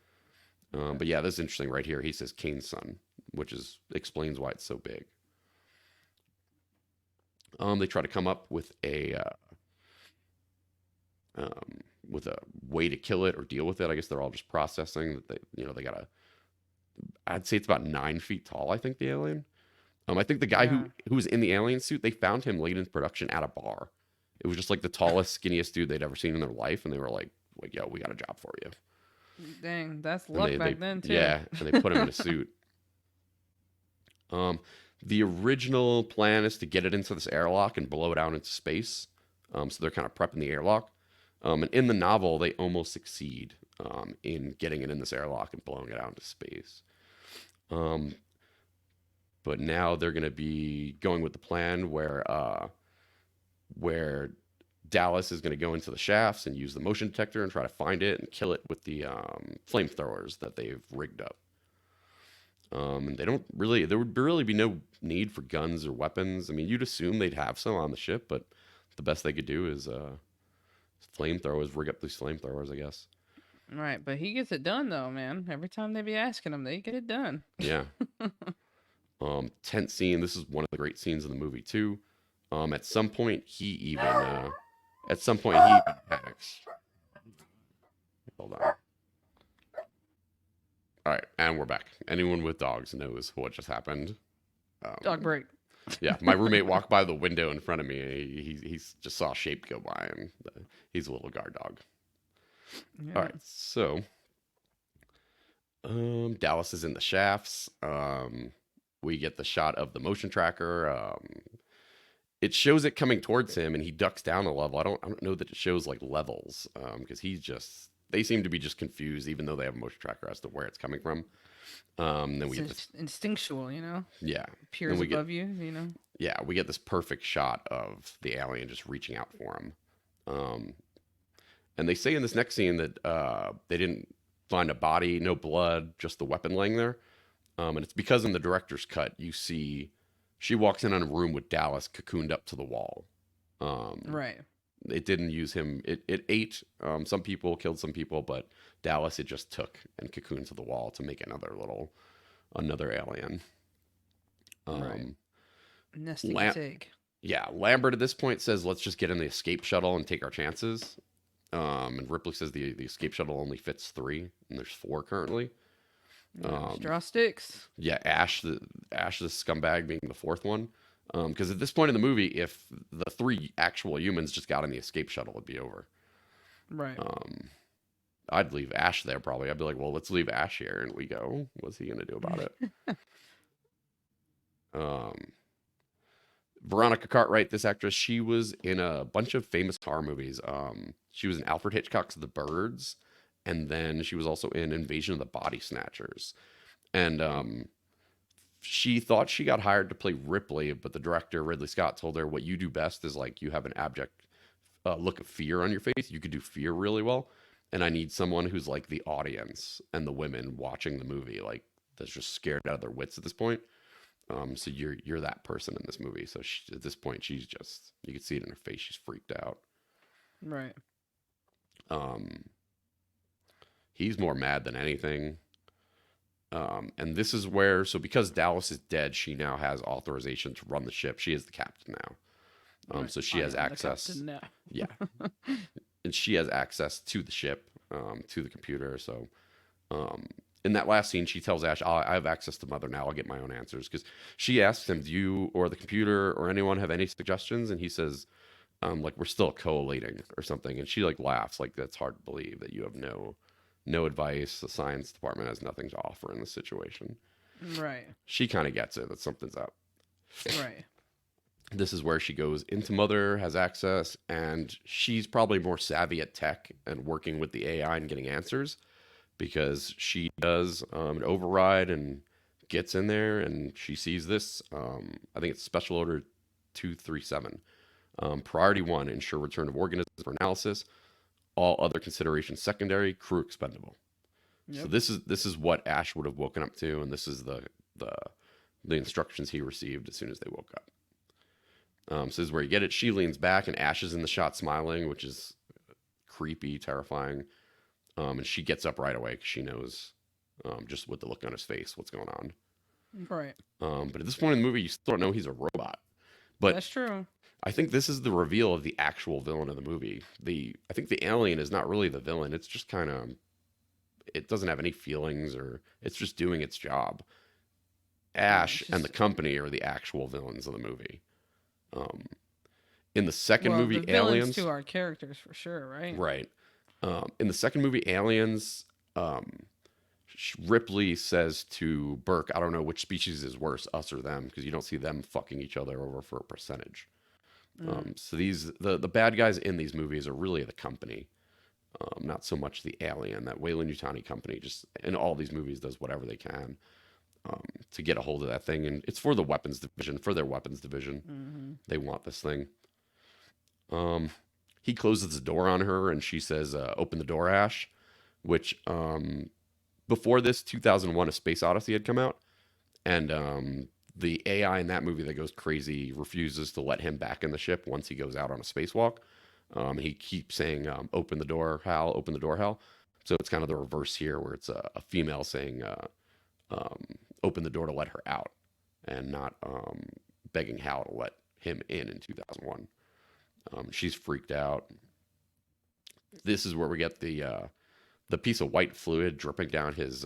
Okay. But yeah, this is interesting right here. He says Kane's son, which is explains why it's so big. They try to come up with a way to kill it or deal with it. I guess they're all just processing that they got to. I'd say it's about 9 feet tall. I think the alien. I think the guy who Yeah. who was in the alien suit, they found him late in production at a bar. It was just like the tallest, skinniest dude they'd ever seen in their life, and they were like, "Yo, we got a job for you." Dang, that's And luck they back then too. yeah, and they put him in a suit. Um, the original plan is to get it into this airlock and blow it out into space. So they're kind of prepping the airlock. And in the novel, they almost succeed in getting it in this airlock and blowing it out into space. Um, but now they're going to be going with the plan where Dallas is going to go into the shafts and use the motion detector and try to find it and kill it with the flamethrowers that they've rigged up. And they don't really, there would really be no need for guns or weapons. I mean, you'd assume they'd have some on the ship, but the best they could do is flamethrowers, rig up these flamethrowers, I guess. Right, but he gets it done though, man. Every time they be asking him, they get it done. Yeah. Tent scene. This is one of the great scenes in the movie too. At some point, at some point, he even panics. Hold on. All right, and we're back. Anyone with dogs knows what just happened. Dog break. Yeah, my roommate walked by the window in front of me. And he's just saw a shape go by, and he's a little guard dog. All Yeah. right, so Dallas is in the shafts. We get the shot of the motion tracker. It shows it coming towards him, and he ducks down a level. I don't know that it shows like levels, because they seem to be just confused, even though they have a motion tracker as to where it's coming from. Then we It's get this, instinctual, you know. yeah. Then Peers we get above you, you know. Yeah, we get this perfect shot of the alien just reaching out for him. Um, and they say in this next scene that they didn't find a body, no blood, just the weapon laying there. And it's because in the director's cut, you see she walks in on a room with Dallas cocooned up to the wall. Um, Right. it didn't use him. It ate some people, killed some people, but Dallas it just took and cocooned to the wall to make another alien. Right. Um, Nesting Lam- its egg. yeah, Lambert at this point says, let's just get in the escape shuttle and take our chances. And Ripley says the escape shuttle only fits three, and there's four currently. Yeah. Um, Straw sticks. yeah, Ash the scumbag being the fourth one. Because at this point in the movie, if the three actual humans just got in the escape shuttle, it'd be over. Right. Um, I'd leave Ash there probably. I'd be like, well, let's leave Ash here, and we go. What's he gonna do about it? Um, Veronica Cartwright, this actress, she was in a bunch of famous horror movies. She was in Alfred Hitchcock's The Birds, and then she was also in Invasion of the Body Snatchers. And she thought she got hired to play Ripley, but the director Ridley Scott told her what you do best is like you have an abject look of fear on your face. You could do fear really well, and I need someone who's like the audience and the women watching the movie, like that's just scared out of their wits at this point. So you're that person in this movie. So at this point, she's just you can see it in her face. She's freaked out. Right. Um, he's more mad than anything. And this is where, so because Dallas is dead, she now has authorization to run the ship. She is the captain now. Right. So she I has am the access. captain now. Yeah, and she has access to the ship, to the computer. So um, in that last scene, she tells Ash, I have access to Mother now. I'll get my own answers. Because she asks him, do you or the computer or anyone have any suggestions? And he says, like, we're still collating or something. And she like laughs, like, that's hard to believe that you have no advice. The science department has nothing to offer in this situation. Right. She kind of gets it that something's up. Right. This is where she goes into Mother, has access, and she's probably more savvy at tech and working with the AI and getting answers because she does an override and gets in there and she sees this. I think it's Special Order 237. Priority 1, ensure return of organisms for analysis. All other considerations secondary, crew expendable. So Yep. this is what Ash would have woken up to, and this is the the instructions he received as soon as they woke up. So this is where you get it. She leans back, and Ash is in the shot smiling, which is creepy, terrifying. And she gets up right away because she knows, just with the look on his face, what's going on. Right. But at this point in the movie, you still don't know he's a robot. But That's true. I think this is the reveal of the actual villain of the movie. I think the alien is not really the villain. It's just kind of it doesn't have any feelings or it's just doing its job. Yeah. Ash It's and the just company are the actual villains of the movie. Um, in the second well, the movie, villains to Aliens, our characters for sure, right? right? In the second movie, Aliens, Ripley says to Burke, "I don't know which species is worse, us or them, because you don't see them fucking each other over for a percentage." Mm. So the bad guys in these movies are really the company, not so much the alien. That Weyland-Yutani company just in all these movies does whatever they can to get a hold of that thing, and it's for the weapons division, for their weapons division. Mm-hmm. They want this thing. Um, he closes the door on her, and she says, "Open the door, Ash." Which before this, 2001: A Space Odyssey had come out, and the AI in that movie that goes crazy refuses to let him back in the ship once he goes out on a spacewalk. He keeps saying, "Open the door, Hal. Open the door, Hal." So it's kind of the reverse here, where it's a female saying, um, "Open the door to let her out," and not begging Hal to let him in 2001. She's freaked out. This is where we get the piece of white fluid dripping down his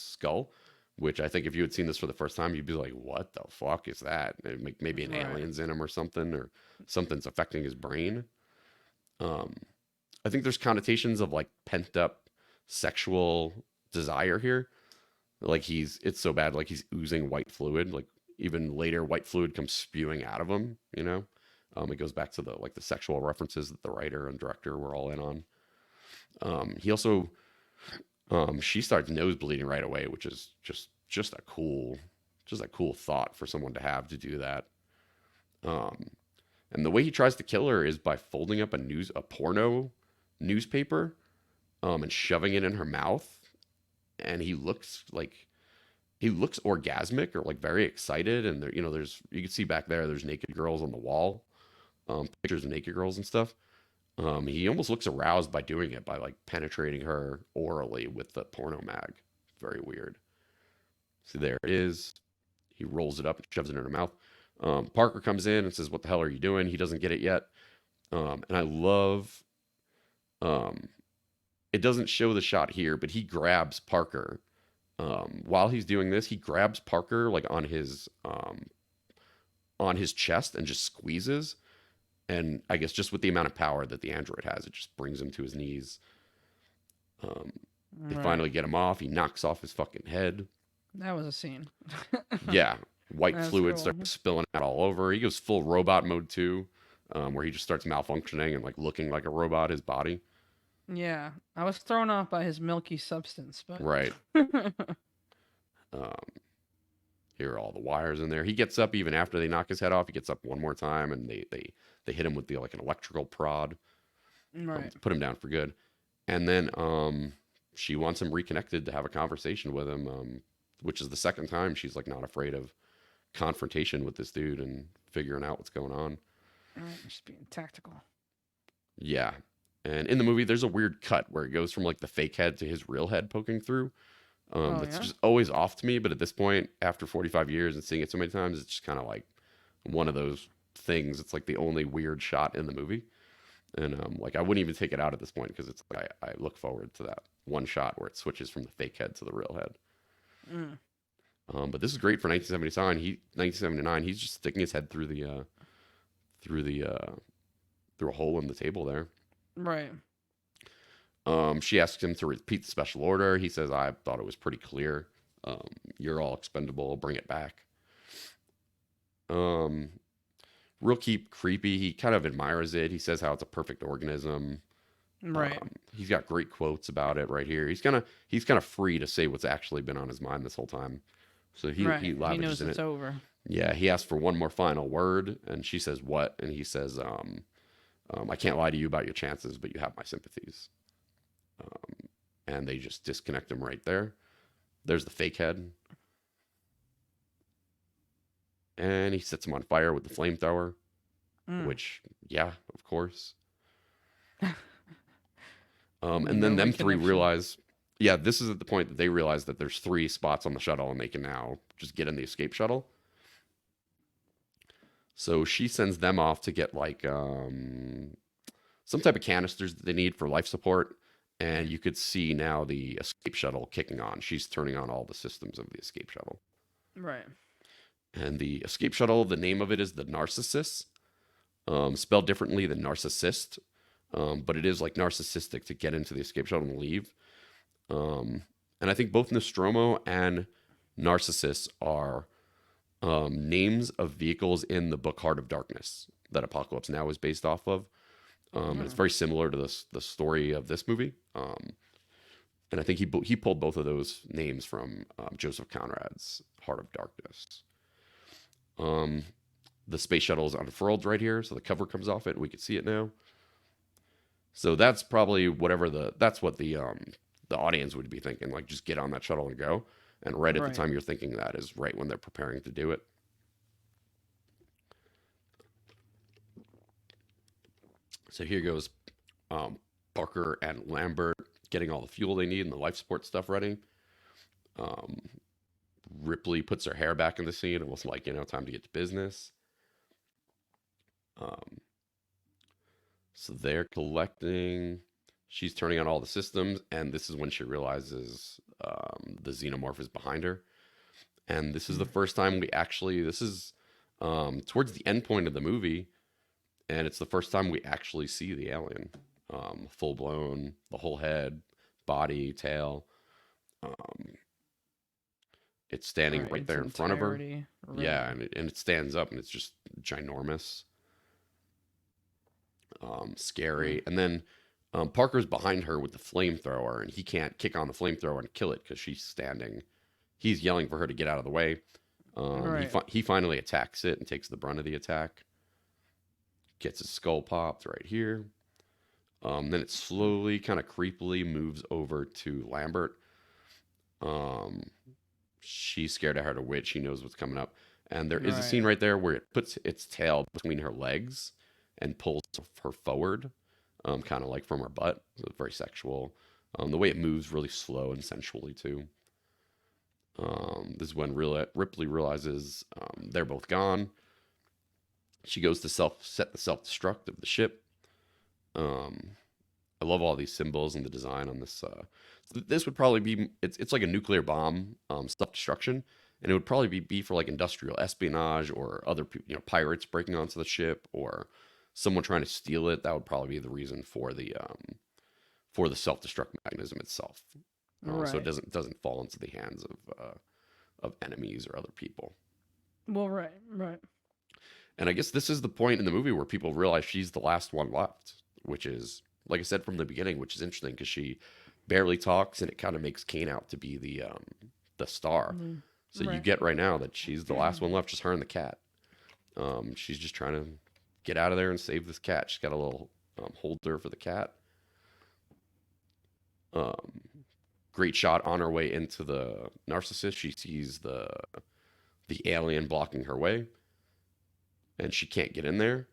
skull. Which I think if you had seen this for the first time, you'd be like, "What the fuck is that?" Maybe an Right. alien's in him or something's affecting his brain. Um, I think there's connotations of like pent up sexual desire here. Like it's so bad, like he's oozing white fluid. Like even later, white fluid comes spewing out of him. It goes back to the sexual references that the writer and director were all in on. He also she starts nose bleeding right away, which is just a cool thought for someone to have to do that. Um, and the way he tries to kill her is by folding up a porno newspaper, and shoving it in her mouth. And he looks orgasmic or like very excited. And there's you can see back there's naked girls on the wall, pictures of naked girls and stuff. He almost looks aroused by doing it, by like penetrating her orally with the porno mag. Very weird. See, there it is. He rolls it up and shoves it in her mouth. Parker comes in and says, "What the hell are you doing?" He doesn't get it yet. And I love, um, it doesn't show the shot here, but he grabs Parker. While he's doing this, he grabs Parker like on his chest and just squeezes. And I guess just with the amount of power that the android has, it just brings him to his knees. Um, they Right. finally get him off. He knocks off his fucking head. That was a scene. Yeah, white That's fluid cool. starts spilling out all over. He goes full robot mode too, where he just starts malfunctioning and like looking like a robot. His body. Yeah, I was thrown off by his milky substance, but Right. Um, Here are all the wires in there. He gets up even after they knock his head off. He gets up one more time, and they hit him with the like an electrical prod right, to put him down for good. And then she wants him reconnected to have a conversation with him, which is the second time she's like not afraid of confrontation with this dude and figuring out what's going on. right, just being tactical. Yeah. And in the movie, there's a weird cut where it goes from like the fake head to his real head poking through. Oh That's yeah, just always off to me. But at this point, after 45 years and seeing it so many times, it's just kind of like one of those things. It's like the only weird shot in the movie. And like I wouldn't even take it out at this point because it's like I look forward to that one shot where it switches from the fake head to the real head. mm, But this is great for 1979. 1979. He's just sticking his head through the through a hole in the table there. right, She asks him to repeat the special order. He says, "I thought it was pretty clear. You're all expendable. Bring it back." Um, Real keep creepy. He kind of admires it. He says how it's a perfect organism. right, He's got great quotes about it right here. He's kind of free to say what's actually been on his mind this whole time. So he right. He lavishes knows in it's it. over. Yeah, he asks for one more final word, and she says what? And he says, "I can't lie to you about your chances, but you have my sympathies." And they just disconnect him right there. There's the fake head, and he sets him on fire with the flamethrower. Mm. Which, yeah, of course. And then them Movie three connection. realize, yeah, this is at the point that they realize that there's three spots on the shuttle, and they can now just get in the escape shuttle. So she sends them off to get like some type of canisters that they need for life support. And you could see now the escape shuttle kicking on. She's turning on all the systems of the escape shuttle. Right, And the escape shuttle, the name of it is the Narcissus, spelled differently than narcissist, but it is like narcissistic to get into the escape shuttle and leave. Um, and I think both Nostromo and Narcissus are names of vehicles in the book Heart of Darkness that Apocalypse Now is based off of. And it's mm, very similar to the story of this movie. And I think he pulled both of those names from Joseph Conrad's Heart of Darkness. Um, the space shuttle is unfurled right here, so the cover comes off it, and we can see it now. So that's probably that's what the audience would be thinking, like just get on that shuttle and go. And right at the right. time you're thinking that is right when they're preparing to do it. So here goes Parker and Lambert getting all the fuel they need and the life support stuff ready. Um, Ripley puts her hair back in the scene, almost like time to get to business. Um, so they're collecting. She's turning on all the systems, and this is when she realizes the xenomorph is behind her. And this is the Mm, first time we actually. This is towards the end point of the movie, and it's the first time we actually see the alien, full blown, the whole head, body, tail. Um, it's standing right. right Its there in front of her. entirety. Yeah, Right. and it stands up, and it's just ginormous, Mm, scary. And then Parker's behind her with the flamethrower, and he can't kick on the flamethrower and kill it because she's standing. He's yelling for her to get out of the way. right. He finally attacks it and takes the brunt of the attack. Gets his skull popped right here. Then it Mm, slowly, kind of creepily moves over to Lambert. Um, she's scared of her to wit. She knows what's coming up. And there is a right. scene right there where it puts its tail between her legs and pulls her forward, kind of like from her butt. So it's very sexual. The way it moves really slow and sensually too. This is when Ripley realizes they're both gone. She goes to set the self destruct of the ship. Um, I love all these symbols and the design on this. This would probably be it's like a nuclear bomb, self destruction, and it would probably be for like industrial espionage or other pirates breaking onto the ship or someone trying to steal it. That would probably be the reason for the self destruct mechanism itself, so it Right. doesn't fall into the hands of enemies or other people. Well, right. Right. And I guess this is the point in the movie where people realize she's the last one left, which is like I said from the beginning, which is interesting because she barely talks, and it kind of makes Kane out to be the star. Mm, So you right. get right now that she's the last one left, just her and the cat. She's just trying to get out of there and save this cat. She's got a little holder for the cat. Um, Great shot on her way into the narcissist. She sees the alien blocking her way, and she can't get in there.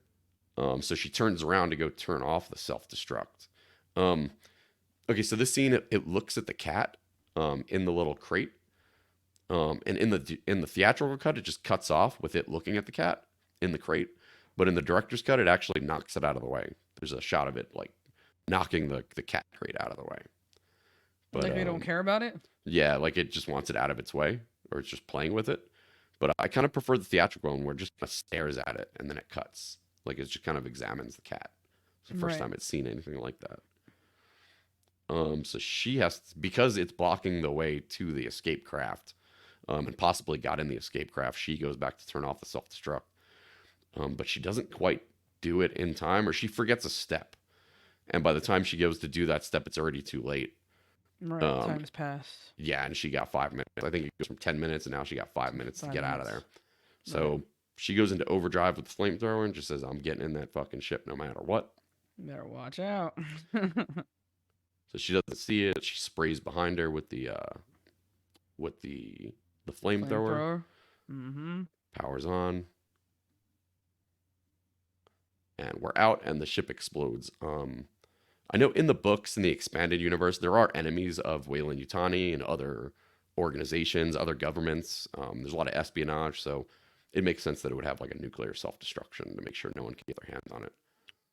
So she turns around to go turn off the self destruct. Um, okay, so this scene it looks at the cat in the little crate, and in the theatrical cut it just cuts off with it looking at the cat in the crate, but in the director's cut it actually knocks it out of the way. There's a shot of it like knocking the cat crate out of the way. But Like they don't care about it. yeah, like it just wants it out of its way, or it's just playing with it. But I kind of prefer the theatrical one where it just kind of stares at it and then it cuts. Like it just kind of examines the cat. It's the first Right. time it's seen anything like that. So she has because it's blocking the way to the escape craft, and possibly got in the escape craft. She goes back to turn off the self destruct, but she doesn't quite do it in time, or she forgets a step. And by the time she goes to do that step, it's already too late. Right. Um, Time's passed. yeah, and she got 5 minutes. I think it goes from 10 minutes, and now she got 5 minutes to Five get out of there. minutes. Right. So she goes into overdrive with the flamethrower and just says, "I'm getting in that fucking ship no matter what." You better watch out. So she doesn't see it. She sprays behind her with the flamethrower. Flamethrower. Mm-hmm. Powers on, and we're out, and the ship explodes. I know in the books in the expanded universe there are enemies of Weyland Yutani and other organizations, other governments. There's a lot of espionage, so it makes sense that it would have like a nuclear self destruction to make sure no one can get their hands on it.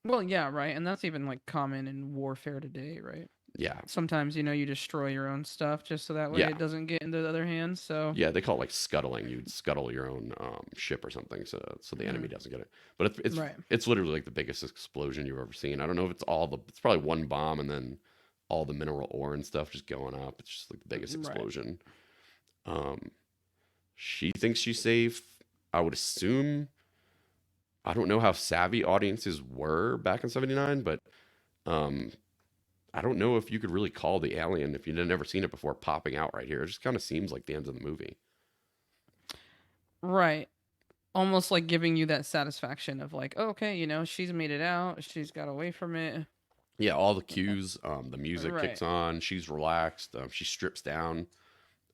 Well, yeah, right, and that's even like common in warfare today, right? Yeah, Sometimes you destroy your own stuff just so that way yeah, it doesn't get into the other hands. So, yeah. They call it like scuttling. You'd scuttle your own ship or something, so the enemy mm, doesn't get it. But right. it's literally like the biggest explosion you've ever seen. I don't know if it's probably one bomb and then all the mineral ore and stuff just going up. It's just like the biggest Right. explosion. Um, she thinks she's safe. I would assume. I don't know how savvy audiences were back in '79, but um, I don't know if you could really call the alien if you'd never seen it before popping out right here. It just kind of seems like the end of the movie. Right. Almost like giving you that satisfaction of like, oh, okay, she's made it out. She's got away from it. Yeah, all the cues, the music Right. kicks on. She's relaxed. She strips down.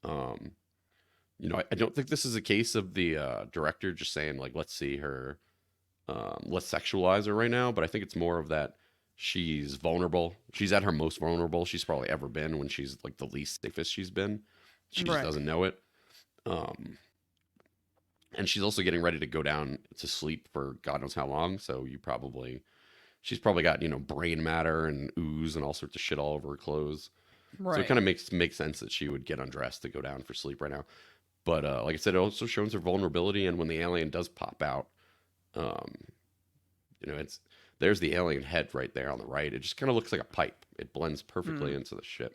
Um, I don't think this is a case of the director just saying like, let's see her, let's sexualize her right now. But I think it's more of that she's vulnerable. She's at her most vulnerable she's probably ever been when she's like the least safest she's been. She just Right. doesn't know it. Um, and she's also getting ready to go down to sleep for God knows how long. So she's probably got brain matter and ooze and all sorts of shit all over her clothes. So it Right. kind of makes sense that she would get undressed to go down for sleep right now. But like I said, it also shows her vulnerability. And when the alien does pop out, um, it's there's the alien head right there on the right. It just kind of looks like a pipe. It blends perfectly Mm. into the ship.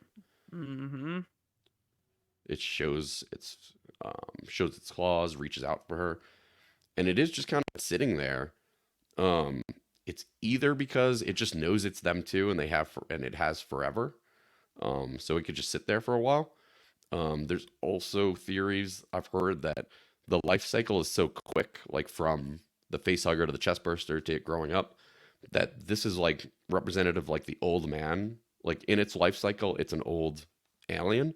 Mm-hmm. It shows its claws, reaches out for her, and it is just kind of sitting there. Um, it's either because it just knows it's them too, and and it has forever. So it could just sit there for a while. There's also theories I've heard that the life cycle is so quick, like from the face hugger to the chest burster to it growing up, that this is like representative like the old man. Like in its life cycle, it's an old alien,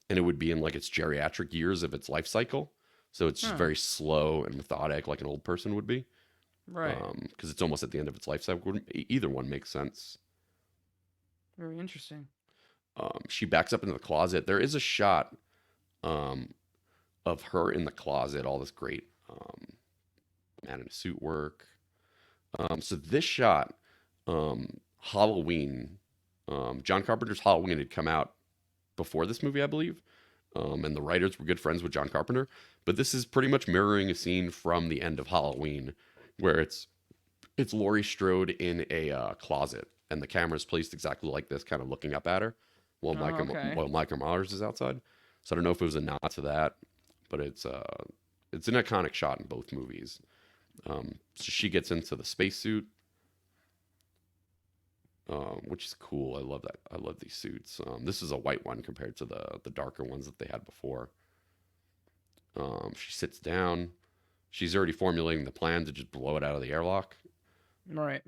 and it would be in like its geriatric years of its life cycle. So it's just Huh. very slow and methodic, like an old person would be, Right. because it's almost at the end of its life cycle. Either one makes sense. Very interesting. She backs up into the closet. There is a shot um, of her in the closet, all this great man in a suit work. So this shot, Halloween, John Carpenter's Halloween had come out before this movie, I believe, and the writers were good friends with John Carpenter. But this is pretty much mirroring a scene from the end of Halloween, where it's Laurie Strode in a closet, and the camera is placed exactly like this, kind of looking up at her, Oh, okay. while Michael Myers is outside. So I don't know if it was a nod to that, but it's an iconic shot in both movies. So she gets into the spacesuit. which is cool. I love that. I love these suits. This is a white one compared to the darker ones that they had before. She sits down. She's already formulating the plan to just blow it out of the airlock, Right.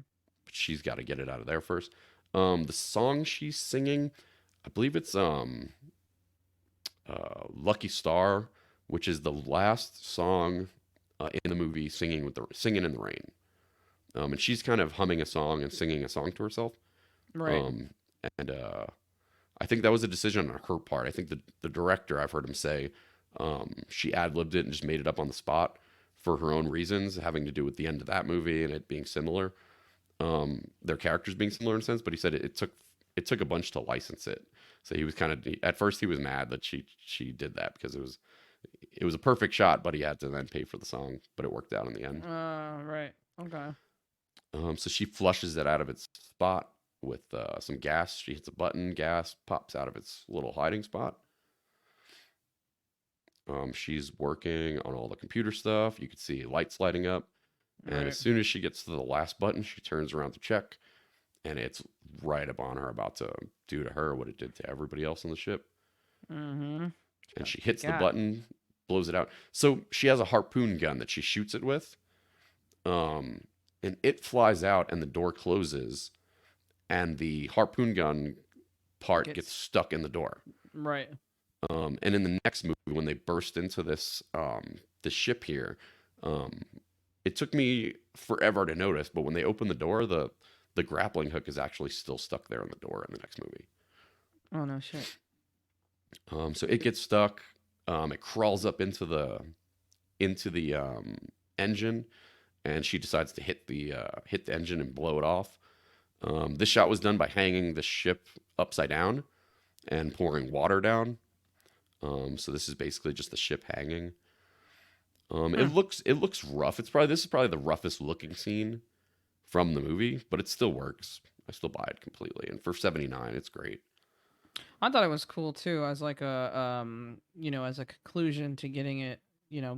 but she's got to get it out of there first. The song she's singing, I believe it's "Lucky Star," which is the last song in the movie singing in the rain. And she's kind of humming a song and singing a song to herself. Right. Um, and I think that was a decision on her part. I think the director, I've heard him say, she ad libbed it and just made it up on the spot for her own reasons, having to do with the end of that movie and it being similar, their characters being similar in a sense. But he said it took a bunch to license it. So he was kind of at first he was mad that she did that because it was a perfect shot, but he had to then pay for the song. But it worked out in the end. Right. Okay. So she flushes it out of its spot with some gas. She hits a button, gas pops out of its little hiding spot. She's working on all the computer stuff. You can see lights lighting up. And Right. as soon as she gets to the last button, she turns around to check, and it's right up on her, about to do to her what it did to everybody else on the ship. Mm-hmm. And Gotta she hits peek the out. button, blows it out. So she has a harpoon gun that she shoots it with. Um, and it flies out, and the door closes, and the harpoon gun part gets Gets stuck in the door. right. And in the next movie, when they burst into this ship here, um, it took me forever to notice, but when they open the door, the grappling hook is actually still stuck there in the door in the next movie. Oh no shit. So it gets stuck. It crawls up into the engine, and she decides to hit the engine and blow it off. This shot was done by hanging the ship upside down and pouring water down. So this is basically just the ship hanging. Hmm. It looks rough. This is probably the roughest looking scene from the movie, but it still works. I still buy it completely. And for 79, it's great. I thought it was cool too, as like a as a conclusion to getting it,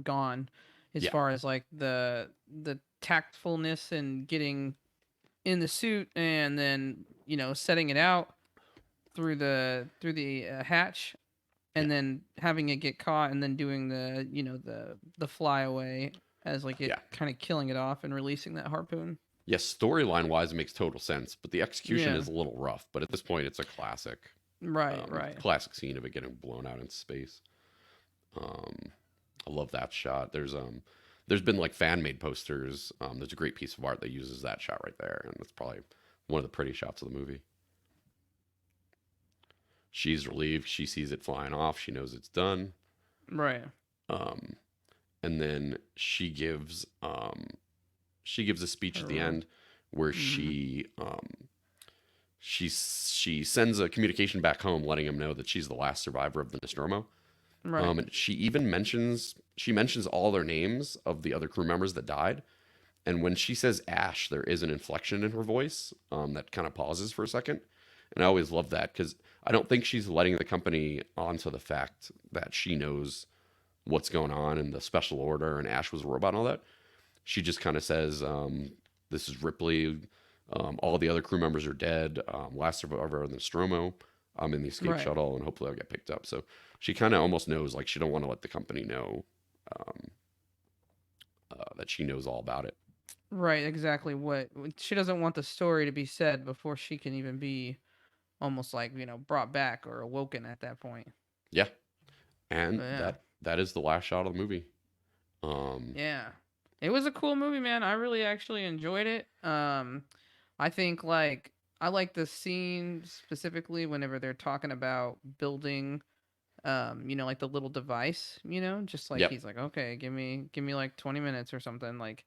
gone, as Yeah, far as like the tactfulness and getting in the suit and then setting it out through the hatch yeah, and then having it get caught and then doing the flyaway as like it yeah. kind of killing it off and releasing that harpoon. Yes, storyline wise, it makes total sense, but the execution Yeah. is a little rough. But at this point, it's a classic, Right. Right. classic scene of it getting blown out in space. Um, I love that shot. There's been like fan made posters. There's a great piece of art that uses that shot right there, and it's probably one of the pretty shots of the movie. She's relieved. She sees it flying off. She knows it's done. Right. Um, and then she gives a speech at the Her. end where Mm-hmm. she sends a communication back home letting him know that she's the last survivor of the Nostromo. Right. And she mentions all their names of the other crew members that died. And when she says Ash, there is an inflection in her voice that kind of pauses for a second. And I always love that because I don't think she's letting the company onto the fact that she knows what's going on in the special order and Ash was a robot and all that. She just kind of says, "This is Ripley. All the other crew members are dead. Last survivor of the Nostromo. I'm in the escape Right. shuttle, and hopefully I'll get picked up." So she kind of almost knows, like she don't want to let the company know um, that she knows all about it. Right. Exactly. What she doesn't want the story to be said before she can even be almost like brought back or awoken at that point. Yeah, But and yeah. that is the last shot of the movie. Um, Yeah. It was a cool movie, man. I really actually enjoyed it. I think like I like the scene specifically whenever they're talking about building like the little device, just like yep, he's like, "Okay, give me like 20 minutes or something." Like,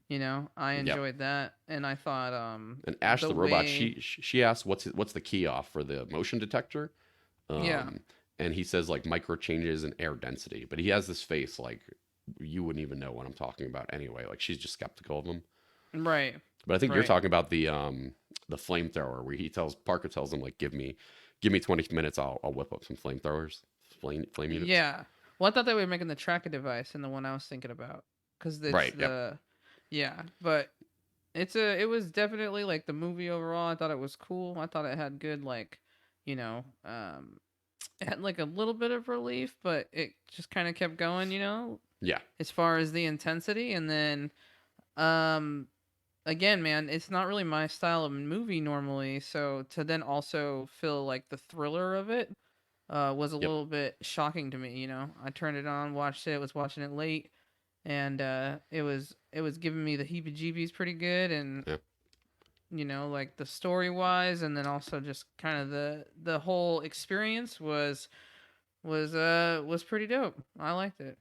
I yep. enjoyed that and I thought And Ash the the robot, way she asks what's the key off for the motion detector, yeah, um, and he says like micro changes in air density, but he has this face like you wouldn't even know what I'm talking about anyway. Like she's just skeptical of him. right. But I think you're Right. talking about the flamethrower where Parker tells him like give me 20 minutes, I'll whip up some flamethrowers, flame units. Yeah. Well, I thought they were making the tracker device in the one I was thinking about cuz it's Right. Yep. the yeah, but It was definitely like the movie overall. I thought it was cool. I thought it had good like, you know, it had like a little bit of relief, but it just kind of kept going, Yeah, as far as the intensity. And then um again, man, it's not really my style of movie normally, so to then also feel like the thriller of it was a yep, little bit shocking to me. I turned it on, watched it, was watching it late, and it was giving me the heebie-jeebies pretty good, and yeah. like the story wise, and then also just kind of the whole experience was pretty dope. I liked it.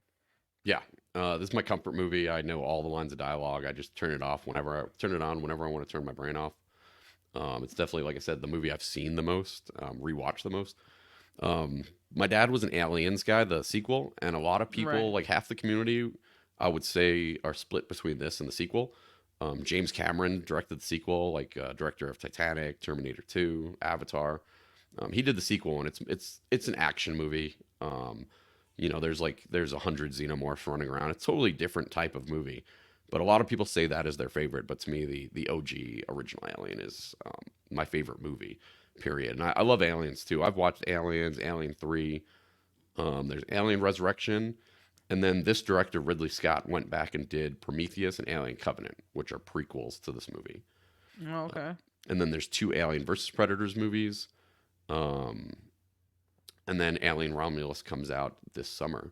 Yeah, this is my comfort movie. I know all the lines of dialogue. I just turn it off whenever I turn it on whenever I want to turn my brain off. It's definitely, like I said, the movie I've seen the most, rewatched the most. Um, my dad was an Aliens guy, the sequel, and a lot of people, Right. like half the community, I would say, are split between this and the sequel. James Cameron directed the sequel, like director of Titanic, Terminator 2, Avatar. He did the sequel, and it's an action movie. There's 100 xenomorphs running around. It's a totally different type of movie, but a lot of people say that is their favorite. But to me, the OG original Alien is my favorite movie. Period. And I love Aliens too. I've watched Aliens, Alien 3. There's Alien Resurrection, and then this director Ridley Scott went back and did Prometheus and Alien Covenant, which are prequels to this movie. Oh, Uh, okay. and then there's two Alien versus Predators movies. Um, and then Alien Romulus comes out this summer,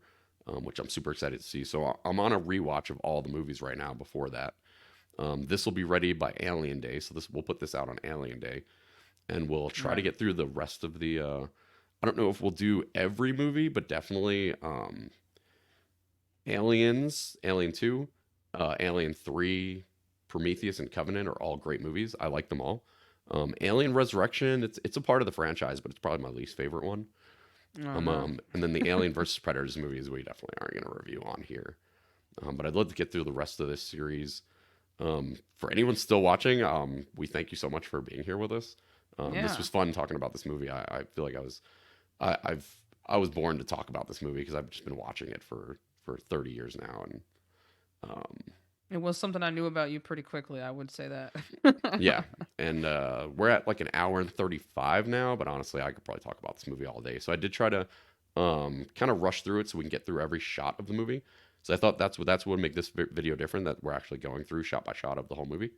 which I'm super excited to see. So I'm on a rewatch of all the movies right now. Before that, this will be ready by Alien Day, so this we'll put this out on Alien Day, and we'll try to Right. get through the rest of the. I don't know if we'll do every movie, but definitely Aliens, Alien 2, Alien 3, Prometheus, and Covenant are all great movies. I like them all. Alien Resurrection, it's a part of the franchise, but it's probably my least favorite one. Oh no. And then the Alien versus Predators movies we definitely aren't going to review on here. But I'd love to get through the rest of this series. For anyone still watching, we thank you so much for being here with us. This Yeah. was fun talking about this movie. I feel like I was born to talk about this movie because I've just been watching it for 30 years now, and um, It was something I knew about you pretty quickly, I would say that. yeah. And we're at like an hour and 35 now, but honestly, I could probably talk about this movie all day. So I did try to kind of rush through it so we can get through every shot of the movie. So I thought that's what would make this video different, that we're actually going through shot by shot of the whole movie.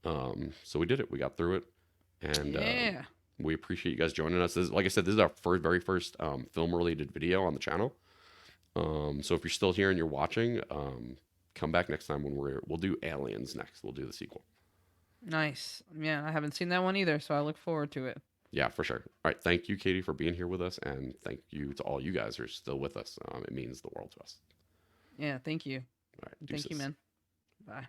So we did it. We got through it, and Yeah. we appreciate you guys joining us. Like I said, this is our very first film related video on the channel. So if you're still here and you're watching, come back next time when we'll do Aliens next. We'll do the sequel. Nice. Yeah, I haven't seen that one either, so I look forward to it. Yeah, for sure. All right, thank you, Katie, for being here with us, and thank you to all you guys who are still with us. It means the world to us. Yeah, thank you. All right, Thank you, deuces. man. Bye.